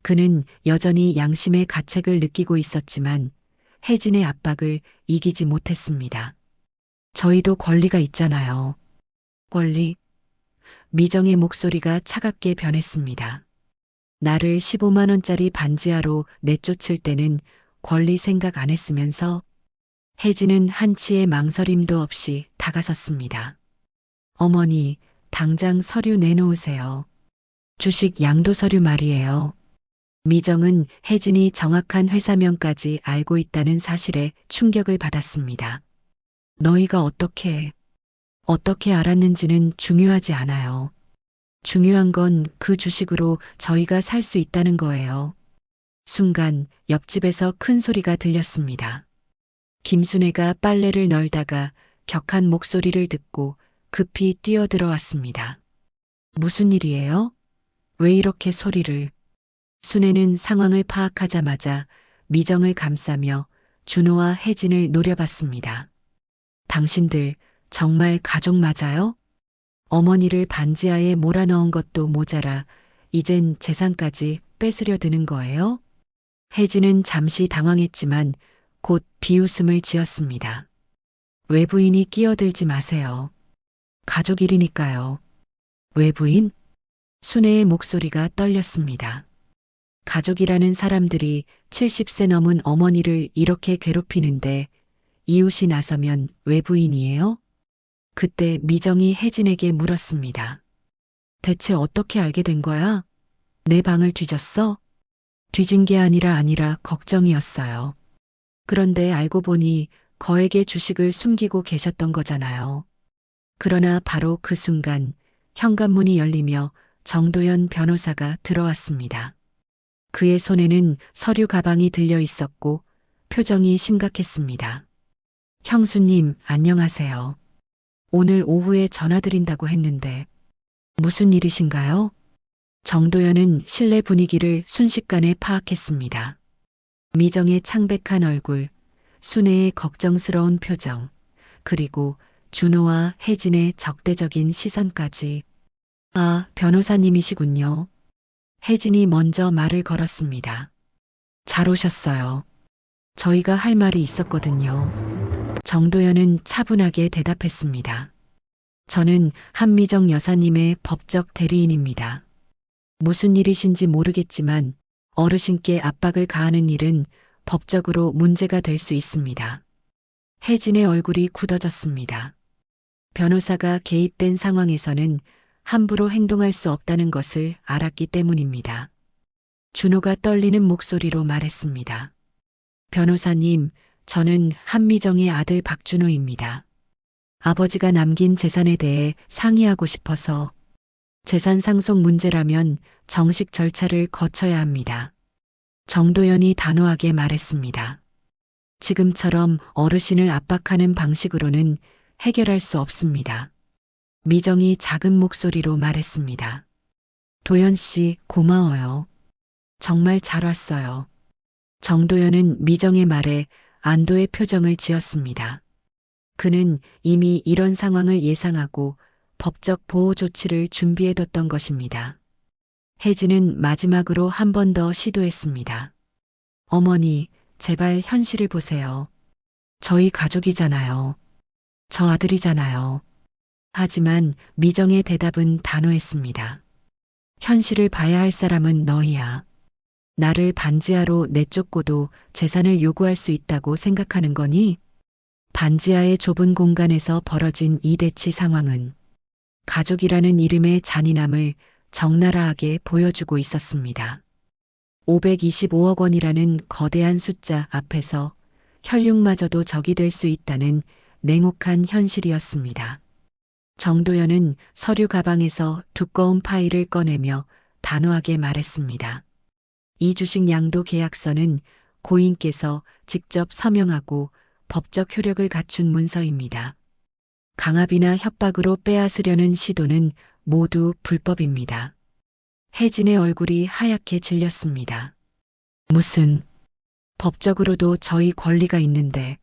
B: 그는 여전히 양심의 가책을 느끼고 있었지만 혜진의 압박을 이기지 못했습니다. 저희도 권리가 있잖아요. 권리? 미정의 목소리가 차갑게 변했습니다. 나를 15만 원짜리 반지하로 내쫓을 때는 권리 생각 안 했으면서 혜진은 한치의 망설임도 없이 다가섰습니다. 어머니, 당장 서류 내놓으세요. 주식 양도 서류 말이에요. 미정은 혜진이 정확한 회사명까지 알고 있다는 사실에 충격을 받았습니다. 너희가 어떻게 알았는지는 중요하지 않아요. 중요한 건 그 주식으로 저희가 살 수 있다는 거예요. 순간 옆집에서 큰 소리가 들렸습니다. 김순애가 빨래를 널다가 격한 목소리를 듣고 급히 뛰어들어왔습니다. 무슨 일이에요? 왜 이렇게 소리를? 순애는 상황을 파악하자마자 미정을 감싸며 준호와 혜진을 노려봤습니다. 당신들 정말 가족 맞아요? 어머니를 반지하에 몰아넣은 것도 모자라 이젠 재산까지 뺏으려 드는 거예요? 혜진은 잠시 당황했지만 곧 비웃음을 지었습니다. 외부인이 끼어들지 마세요. 가족 일이니까요. 외부인? 순애의 목소리가 떨렸습니다. 가족이라는 사람들이 70세 넘은 어머니를 이렇게 괴롭히는데 이웃이 나서면 외부인이에요? 그때 미정이 혜진에게 물었습니다. 대체 어떻게 알게 된 거야? 내 방을 뒤졌어? 뒤진 게 아니라 걱정이었어요. 그런데 알고 보니 거액의 주식을 숨기고 계셨던 거잖아요. 그러나 바로 그 순간 현관문이 열리며 정도연 변호사가 들어왔습니다. 그의 손에는 서류 가방이 들려 있었고 표정이 심각했습니다. 형수님, 안녕하세요. 오늘 오후에 전화드린다고 했는데 무슨 일이신가요? 정도연은 실내 분위기를 순식간에 파악했습니다. 미정의 창백한 얼굴, 순애의 걱정스러운 표정, 그리고 준호와 혜진의 적대적인 시선까지. 아, 변호사님이시군요. 혜진이 먼저 말을 걸었습니다. 잘 오셨어요. 저희가 할 말이 있었거든요. 정도연은 차분하게 대답했습니다. 저는 한미정 여사님의 법적 대리인입니다. 무슨 일이신지 모르겠지만 어르신께 압박을 가하는 일은 법적으로 문제가 될 수 있습니다. 혜진의 얼굴이 굳어졌습니다. 변호사가 개입된 상황에서는 함부로 행동할 수 없다는 것을 알았기 때문입니다. 준호가 떨리는 목소리로 말했습니다. 변호사님, 저는 한미정의 아들 박준호입니다. 아버지가 남긴 재산에 대해 상의하고 싶어서. 재산 상속 문제라면 정식 절차를 거쳐야 합니다. 정도연이 단호하게 말했습니다. 지금처럼 어르신을 압박하는 방식으로는 해결할 수 없습니다. 미정이 작은 목소리로 말했습니다. 도연 씨, 고마워요. 정말 잘 왔어요. 정도연은 미정의 말에 안도의 표정을 지었습니다. 그는 이미 이런 상황을 예상하고 법적 보호 조치를 준비해뒀던 것입니다. 혜진은 마지막으로 한 번 더 시도했습니다. 어머니, 제발 현실을 보세요. 저희 가족이잖아요. 저 아들이잖아요. 하지만 미정의 대답은 단호했습니다. 현실을 봐야 할 사람은 너희야. 나를 반지하로 내쫓고도 재산을 요구할 수 있다고 생각하는 거니? 반지하의 좁은 공간에서 벌어진 이 대치 상황은 가족이라는 이름의 잔인함을 적나라하게 보여주고 있었습니다. 525억 원이라는 거대한 숫자 앞에서 혈육마저도 적이 될 수 있다는 냉혹한 현실이었습니다. 정도연은 서류 가방에서 두꺼운 파일을 꺼내며 단호하게 말했습니다. 이 주식 양도 계약서는 고인께서 직접 서명하고 법적 효력을 갖춘 문서입니다. 강압이나 협박으로 빼앗으려는 시도는 모두 불법입니다. 혜진의 얼굴이 하얗게 질렸습니다. 무슨, 법적으로도 저희 권리가 있는데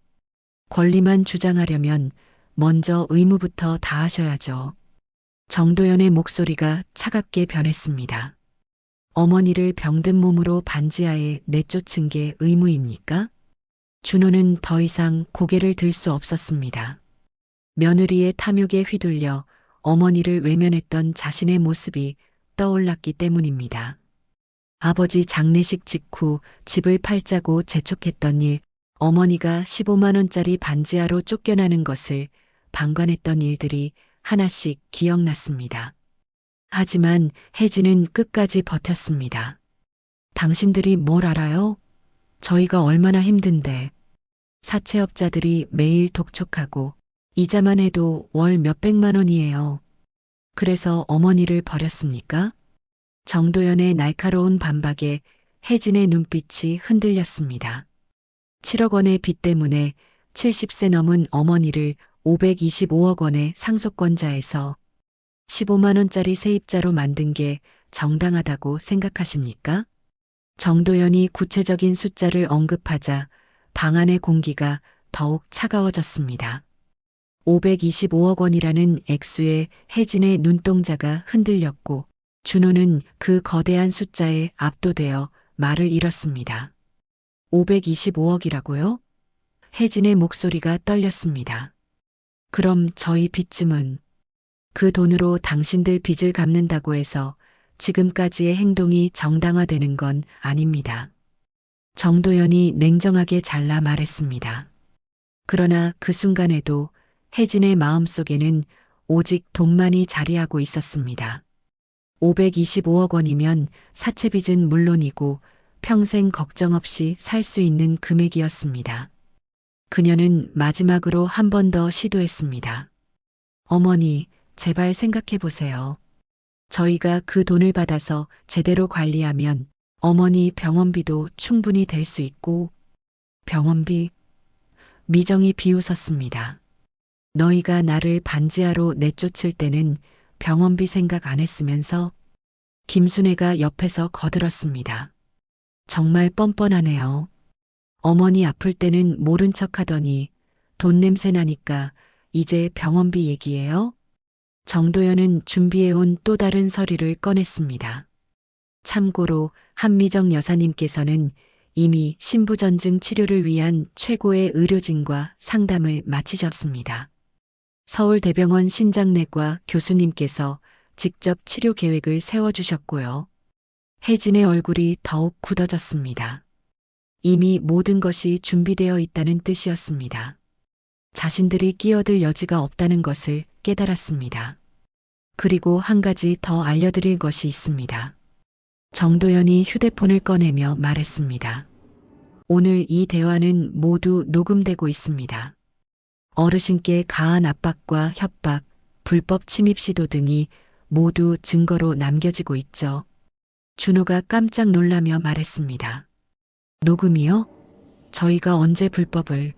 B: 권리만 주장하려면 먼저 의무부터 다하셔야죠. 정도연의 목소리가 차갑게 변했습니다. 어머니를 병든 몸으로 반지하에 내쫓은 게 의무입니까? 준호는 더 이상 고개를 들 수 없었습니다. 며느리의 탐욕에 휘둘려 어머니를 외면했던 자신의 모습이 떠올랐기 때문입니다. 아버지 장례식 직후 집을 팔자고 재촉했던 일, 어머니가 15만 원짜리 반지하로 쫓겨나는 것을 방관했던 일들이 하나씩 기억났습니다. 하지만 혜진은 끝까지 버텼습니다. 당신들이 뭘 알아요? 저희가 얼마나 힘든데. 사채업자들이 매일 독촉하고 이자만 해도 월 몇백만 원이에요. 그래서 어머니를 버렸습니까? 정도연의 날카로운 반박에 혜진의 눈빛이 흔들렸습니다. 7억 원의 빚 때문에 70세 넘은 어머니를 525억 원의 상속권자에서 15만 원짜리 세입자로 만든 게 정당하다고 생각하십니까? 정도연이 구체적인 숫자를 언급하자 방 안의 공기가 더욱 차가워졌습니다. 525억 원이라는 액수에 혜진의 눈동자가 흔들렸고 준호는 그 거대한 숫자에 압도되어 말을 잃었습니다. 525억이라고요? 혜진의 목소리가 떨렸습니다. 그럼 저희 빚쯤은 그 돈으로 당신들 빚을 갚는다고 해서 지금까지의 행동이 정당화되는 건 아닙니다. 정도연이 냉정하게 잘라 말했습니다. 그러나 그 순간에도 혜진의 마음속에는 오직 돈만이 자리하고 있었습니다. 525억 원이면 사채빚은 물론이고 평생 걱정 없이 살 수 있는 금액이었습니다. 그녀는 마지막으로 한 번 더 시도했습니다. 어머니, 제발 생각해 보세요. 저희가 그 돈을 받아서 제대로 관리하면 어머니 병원비도 충분히 될 수 있고, 병원비? 미정이 비웃었습니다. 너희가 나를 반지하로 내쫓을 때는 병원비 생각 안 했으면서. 김순애가 옆에서 거들었습니다. 정말 뻔뻔하네요. 어머니 아플 때는 모른 척 하더니 돈 냄새 나니까 이제 병원비 얘기예요? 정도연은 준비해온 또 다른 서류를 꺼냈습니다. 참고로 한미정 여사님께서는 이미 신부전증 치료를 위한 최고의 의료진과 상담을 마치셨습니다. 서울대병원 신장내과 교수님께서 직접 치료 계획을 세워주셨고요. 혜진의 얼굴이 더욱 굳어졌습니다. 이미 모든 것이 준비되어 있다는 뜻이었습니다. 자신들이 끼어들 여지가 없다는 것을 깨달았습니다. 그리고 한 가지 더 알려드릴 것이 있습니다. 정도연이 휴대폰을 꺼내며 말했습니다. 오늘 이 대화는 모두 녹음되고 있습니다. 어르신께 가한 압박과 협박, 불법 침입 시도 등이 모두 증거로 남겨지고 있죠. 준호가 깜짝 놀라며 말했습니다. 녹음이요? 저희가 언제 불법을?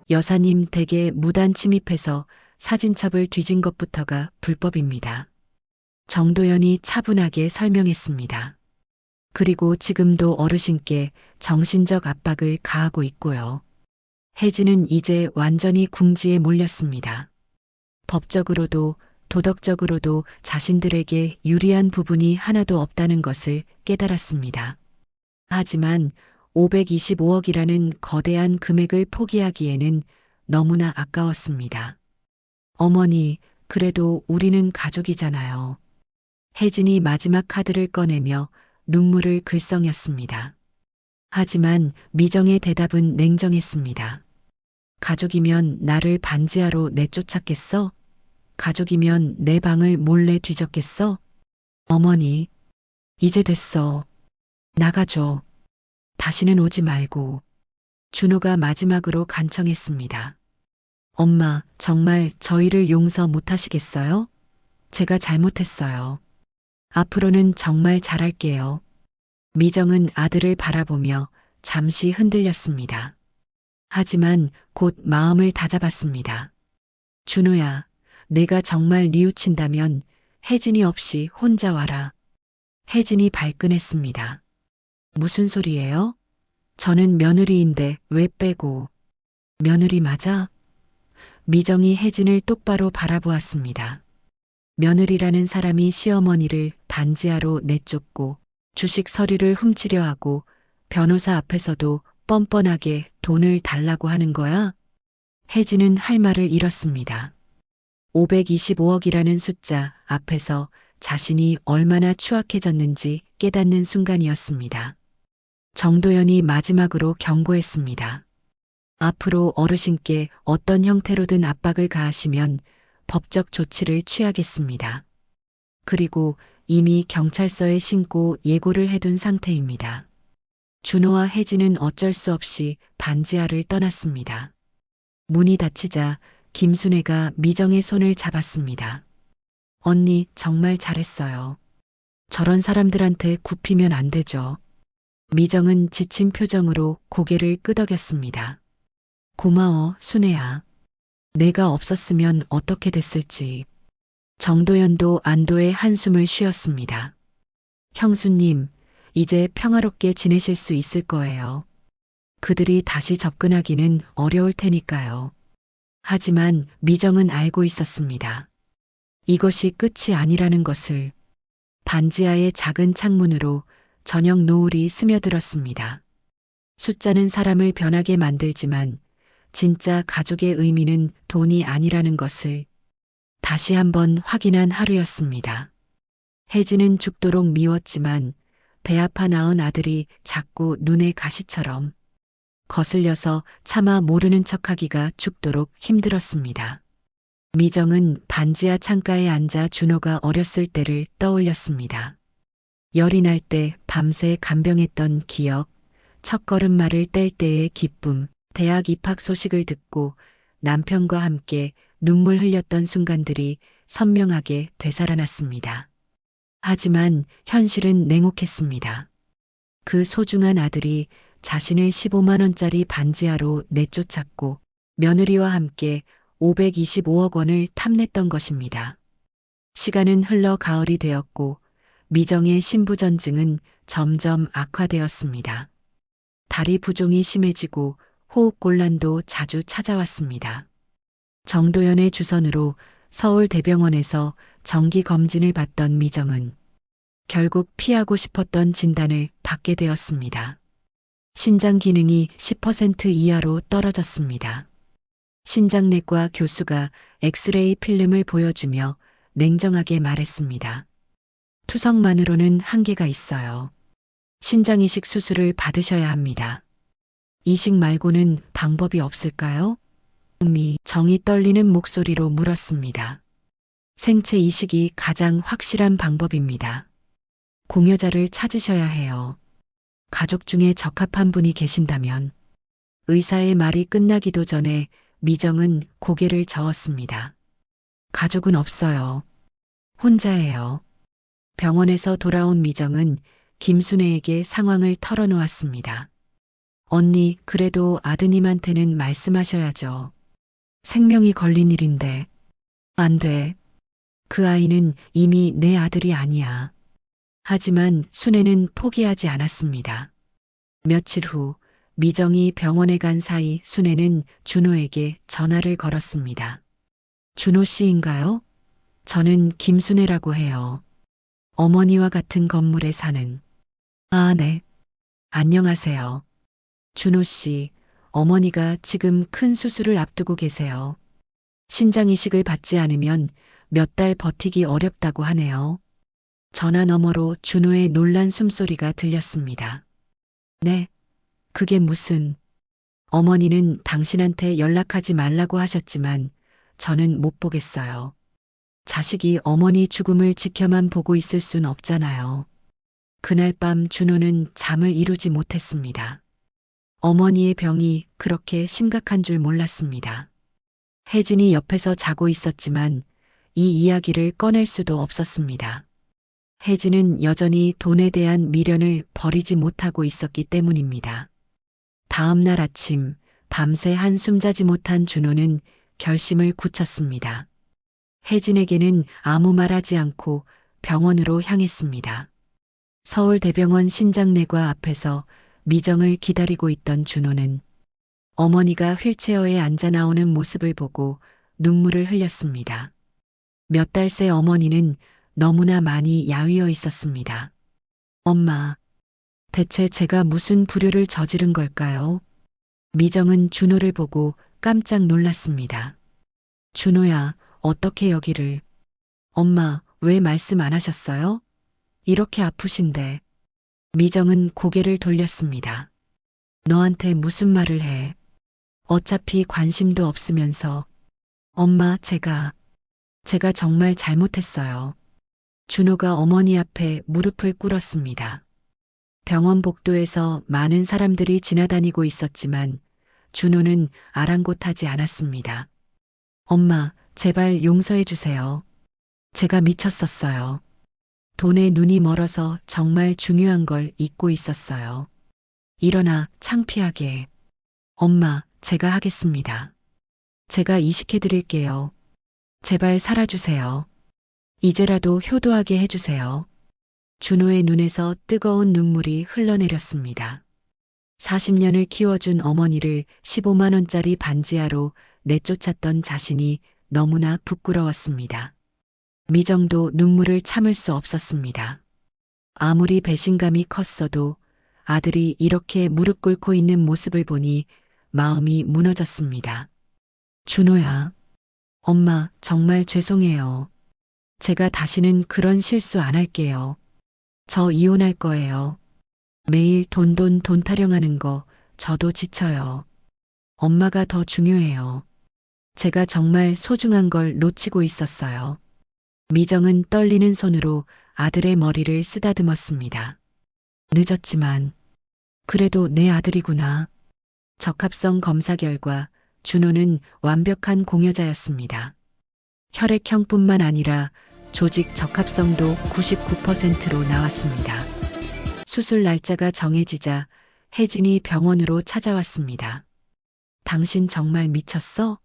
B: 여사님 댁에 무단 침입해서 사진첩을 뒤진 것부터가 불법입니다. 정도연이 차분하게 설명했습니다. 그리고 지금도 어르신께 정신적 압박을 가하고 있고요. 혜진은 이제 완전히 궁지에 몰렸습니다. 법적으로도 도덕적으로도 자신들에게 유리한 부분이 하나도 없다는 것을 깨달았습니다. 하지만 525억이라는 거대한 금액을 포기하기에는 너무나 아까웠습니다. 어머니, 그래도 우리는 가족이잖아요. 혜진이 마지막 카드를 꺼내며 눈물을 글썽였습니다. 하지만 미정의 대답은 냉정했습니다. 가족이면 나를 반지하로 내쫓았겠어? 가족이면 내 방을 몰래 뒤졌겠어? 어머니, 이제 됐어. 나가줘. 다시는 오지 말고. 준호가 마지막으로 간청했습니다. 엄마, 정말 저희를 용서 못하시겠어요? 제가 잘못했어요. 앞으로는 정말 잘할게요. 미정은 아들을 바라보며 잠시 흔들렸습니다. 하지만 곧 마음을 다잡았습니다. 준호야, 내가 정말 뉘우친다면 혜진이 없이 혼자 와라. 혜진이 발끈했습니다. 무슨 소리예요? 저는 며느리인데 왜 빼고. 며느리 맞아? 미정이 혜진을 똑바로 바라보았습니다. 며느리라는 사람이 시어머니를 반지하로 내쫓고 주식 서류를 훔치려 하고 변호사 앞에서도 뻔뻔하게 돈을 달라고 하는 거야? 혜진은 할 말을 잃었습니다. 525억이라는 숫자 앞에서 자신이 얼마나 추악해졌는지 깨닫는 순간이었습니다. 정도연이 마지막으로 경고했습니다. 앞으로 어르신께 어떤 형태로든 압박을 가하시면 법적 조치를 취하겠습니다. 그리고 이미 경찰서에 신고 예고를 해둔 상태입니다. 준호와 혜진은 어쩔 수 없이 반지하를 떠났습니다. 문이 닫히자 김순애가 미정의 손을 잡았습니다. 언니, 정말 잘했어요. 저런 사람들한테 굽히면 안 되죠. 미정은 지친 표정으로 고개를 끄덕였습니다. 고마워, 순애야. 내가 없었으면 어떻게 됐을지. 정도연도 안도의 한숨을 쉬었습니다. 형수님, 이제 평화롭게 지내실 수 있을 거예요. 그들이 다시 접근하기는 어려울 테니까요. 하지만 미정은 알고 있었습니다. 이것이 끝이 아니라는 것을. 반지하의 작은 창문으로 저녁 노을이 스며들었습니다. 숫자는 사람을 변하게 만들지만 진짜 가족의 의미는 돈이 아니라는 것을 다시 한번 확인한 하루였습니다. 혜진은 죽도록 미웠지만 배 아파 낳은 아들이 자꾸 눈에 가시처럼 거슬려서 차마 모르는 척하기가 죽도록 힘들었습니다. 미정은 반지하 창가에 앉아 준호가 어렸을 때를 떠올렸습니다. 열이 날 때 밤새 간병했던 기억, 첫걸음마를 뗄 때의 기쁨, 대학 입학 소식을 듣고 남편과 함께 눈물 흘렸던 순간들이 선명하게 되살아났습니다. 하지만 현실은 냉혹했습니다. 그 소중한 아들이 자신을 15만 원짜리 반지하로 내쫓았고 며느리와 함께 525억 원을 탐냈던 것입니다. 시간은 흘러 가을이 되었고 미정의 신부전증은 점점 악화되었습니다. 다리 부종이 심해지고 호흡곤란도 자주 찾아왔습니다. 정도연의 주선으로 서울대병원에서 정기검진을 받던 미정은 결국 피하고 싶었던 진단을 받게 되었습니다. 신장 기능이 10% 이하로 떨어졌습니다. 신장내과 교수가 엑스레이 필름을 보여주며 냉정하게 말했습니다. 투석만으로는 한계가 있어요. 신장이식 수술을 받으셔야 합니다. 이식 말고는 방법이 없을까요? 정이 떨리는 목소리로 물었습니다. 생체 이식이 가장 확실한 방법입니다. 공여자를 찾으셔야 해요. 가족 중에 적합한 분이 계신다면. 의사의 말이 끝나기도 전에 미정은 고개를 저었습니다. 가족은 없어요. 혼자예요. 병원에서 돌아온 미정은 김순애에게 상황을 털어놓았습니다. 언니, 그래도 아드님한테는 말씀하셔야죠. 생명이 걸린 일인데. 안 돼. 그 아이는 이미 내 아들이 아니야. 하지만 순애는 포기하지 않았습니다. 며칠 후 미정이 병원에 간 사이 순애는 준호에게 전화를 걸었습니다. 준호 씨인가요? 저는 김순애라고 해요. 어머니와 같은 건물에 사는. 아, 네. 안녕하세요. 준호 씨, 어머니가 지금 큰 수술을 앞두고 계세요. 신장 이식을 받지 않으면 몇 달 버티기 어렵다고 하네요. 전화 너머로 준호의 놀란 숨소리가 들렸습니다. 네, 그게 무슨... 어머니는 당신한테 연락하지 말라고 하셨지만 저는 못 보겠어요. 자식이 어머니 죽음을 지켜만 보고 있을 순 없잖아요. 그날 밤 준호는 잠을 이루지 못했습니다. 어머니의 병이 그렇게 심각한 줄 몰랐습니다. 혜진이 옆에서 자고 있었지만 이 이야기를 꺼낼 수도 없었습니다. 혜진은 여전히 돈에 대한 미련을 버리지 못하고 있었기 때문입니다. 다음 날 아침 밤새 한숨 자지 못한 준호는 결심을 굳혔습니다. 혜진에게는 아무 말하지 않고 병원으로 향했습니다. 서울대병원 신장내과 앞에서 미정을 기다리고 있던 준호는 어머니가 휠체어에 앉아 나오는 모습을 보고 눈물을 흘렸습니다. 몇 달 새 어머니는 너무나 많이 야위어 있었습니다. 엄마, 대체 제가 무슨 불효를 저지른 걸까요? 미정은 준호를 보고 깜짝 놀랐습니다. 준호야, 어떻게 여기를... 엄마, 왜 말씀 안 하셨어요? 이렇게 아프신데. 미정은 고개를 돌렸습니다. 너한테 무슨 말을 해? 어차피 관심도 없으면서. 엄마, 제가 정말 잘못했어요. 준호가 어머니 앞에 무릎을 꿇었습니다. 병원 복도에서 많은 사람들이 지나다니고 있었지만 준호는 아랑곳하지 않았습니다. 엄마, 제발 용서해 주세요. 제가 미쳤었어요. 돈에 눈이 멀어서 정말 중요한 걸 잊고 있었어요. 일어나 창피하게. 엄마, 제가 하겠습니다. 제가 이식해 드릴게요. 제발 살아주세요. 이제라도 효도하게 해주세요. 준호의 눈에서 뜨거운 눈물이 흘러내렸습니다. 40년을 키워준 어머니를 15만 원짜리 반지하로 내쫓았던 자신이 너무나 부끄러웠습니다. 미정도 눈물을 참을 수 없었습니다. 아무리 배신감이 컸어도 아들이 이렇게 무릎 꿇고 있는 모습을 보니 마음이 무너졌습니다. 준호야, 엄마 정말 죄송해요. 제가 다시는 그런 실수 안 할게요. 저 이혼할 거예요. 매일 돈 타령하는 거 저도 지쳐요. 엄마가 더 중요해요. 제가 정말 소중한 걸 놓치고 있었어요. 미정은 떨리는 손으로 아들의 머리를 쓰다듬었습니다. 늦었지만 그래도 내 아들이구나. 적합성 검사 결과 준호는 완벽한 공여자였습니다. 혈액형뿐만 아니라 조직 적합성도 99%로 나왔습니다. 수술 날짜가 정해지자 혜진이 병원으로 찾아왔습니다. 당신 정말 미쳤어?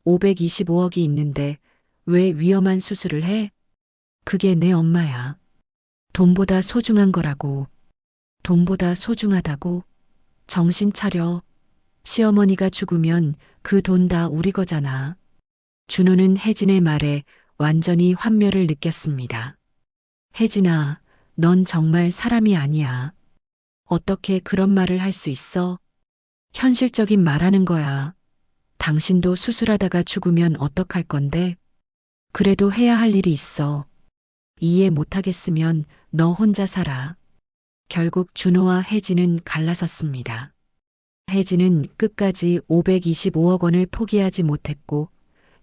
B: 525억이 있는데 왜 위험한 수술을 해? 그게 내 엄마야. 돈보다 소중한 거라고. 돈보다 소중하다고? 정신 차려. 시어머니가 죽으면 그 돈 다 우리 거잖아. 준호는 혜진의 말에 완전히 환멸을 느꼈습니다. 혜진아, 넌 정말 사람이 아니야. 어떻게 그런 말을 할 수 있어? 현실적인 말하는 거야. 당신도 수술하다가 죽으면 어떡할 건데? 그래도 해야 할 일이 있어. 이해 못하겠으면 너 혼자 살아. 결국 준호와 혜진은 갈라섰습니다. 혜진은 끝까지 525억 원을 포기하지 못했고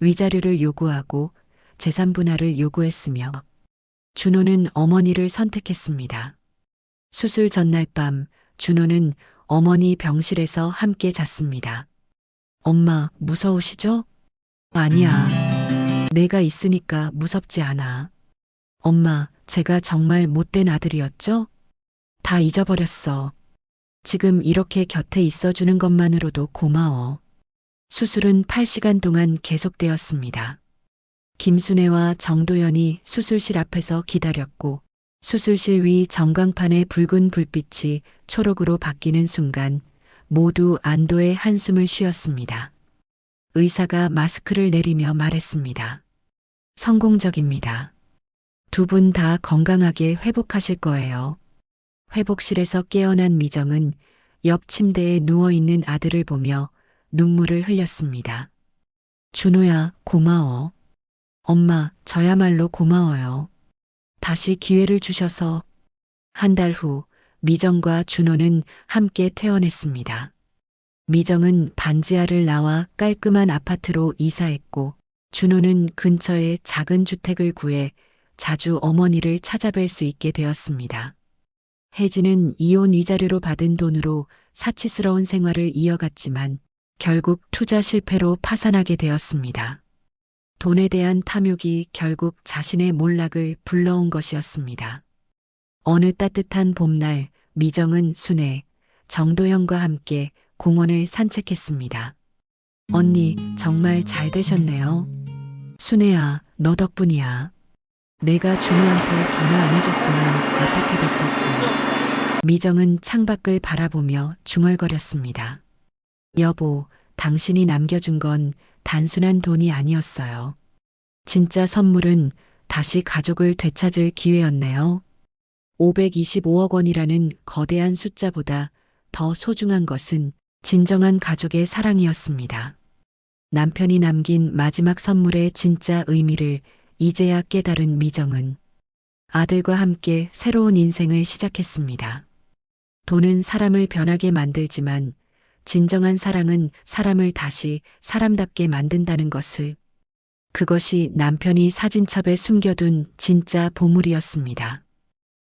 B: 위자료를 요구하고 재산 분할을 요구했으며 준호는 어머니를 선택했습니다. 수술 전날 밤 준호는 어머니 병실에서 함께 잤습니다. 엄마, 무서우시죠? 아니야. 내가 있으니까 무섭지 않아. 엄마, 제가 정말 못된 아들이었죠? 다 잊어버렸어. 지금 이렇게 곁에 있어주는 것만으로도 고마워. 수술은 8시간 동안 계속되었습니다. 김순애와 정도연이 수술실 앞에서 기다렸고 수술실 위 전광판의 붉은 불빛이 초록으로 바뀌는 순간 모두 안도의 한숨을 쉬었습니다. 의사가 마스크를 내리며 말했습니다. 성공적입니다. 두 분 다 건강하게 회복하실 거예요. 회복실에서 깨어난 미정은 옆 침대에 누워있는 아들을 보며 눈물을 흘렸습니다. 준호야, 고마워. 엄마, 저야말로 고마워요. 다시 기회를 주셔서. 한 달 후, 미정과 준호는 함께 퇴원했습니다. 미정은 반지하를 나와 깔끔한 아파트로 이사했고, 준호는 근처에 작은 주택을 구해 자주 어머니를 찾아뵐 수 있게 되었습니다. 혜진은 이혼 위자료로 받은 돈으로 사치스러운 생활을 이어갔지만 결국 투자 실패로 파산하게 되었습니다. 돈에 대한 탐욕이 결국 자신의 몰락을 불러온 것이었습니다. 어느 따뜻한 봄날 미정은 순애, 정도현과 함께 공원을 산책했습니다. 언니, 정말 잘 되셨네요. 순애야, 너 덕분이야. 내가 준호한테 전화 안 해줬으면 어떻게 됐을지. 미정은 창밖을 바라보며 중얼거렸습니다. 여보, 당신이 남겨준 건 단순한 돈이 아니었어요. 진짜 선물은 다시 가족을 되찾을 기회였네요. 525억 원이라는 거대한 숫자보다 더 소중한 것은 진정한 가족의 사랑이었습니다. 남편이 남긴 마지막 선물의 진짜 의미를 이제야 깨달은 미정은 아들과 함께 새로운 인생을 시작했습니다. 돈은 사람을 변하게 만들지만 진정한 사랑은 사람을 다시 사람답게 만든다는 것을, 그것이 남편이 사진첩에 숨겨둔 진짜 보물이었습니다.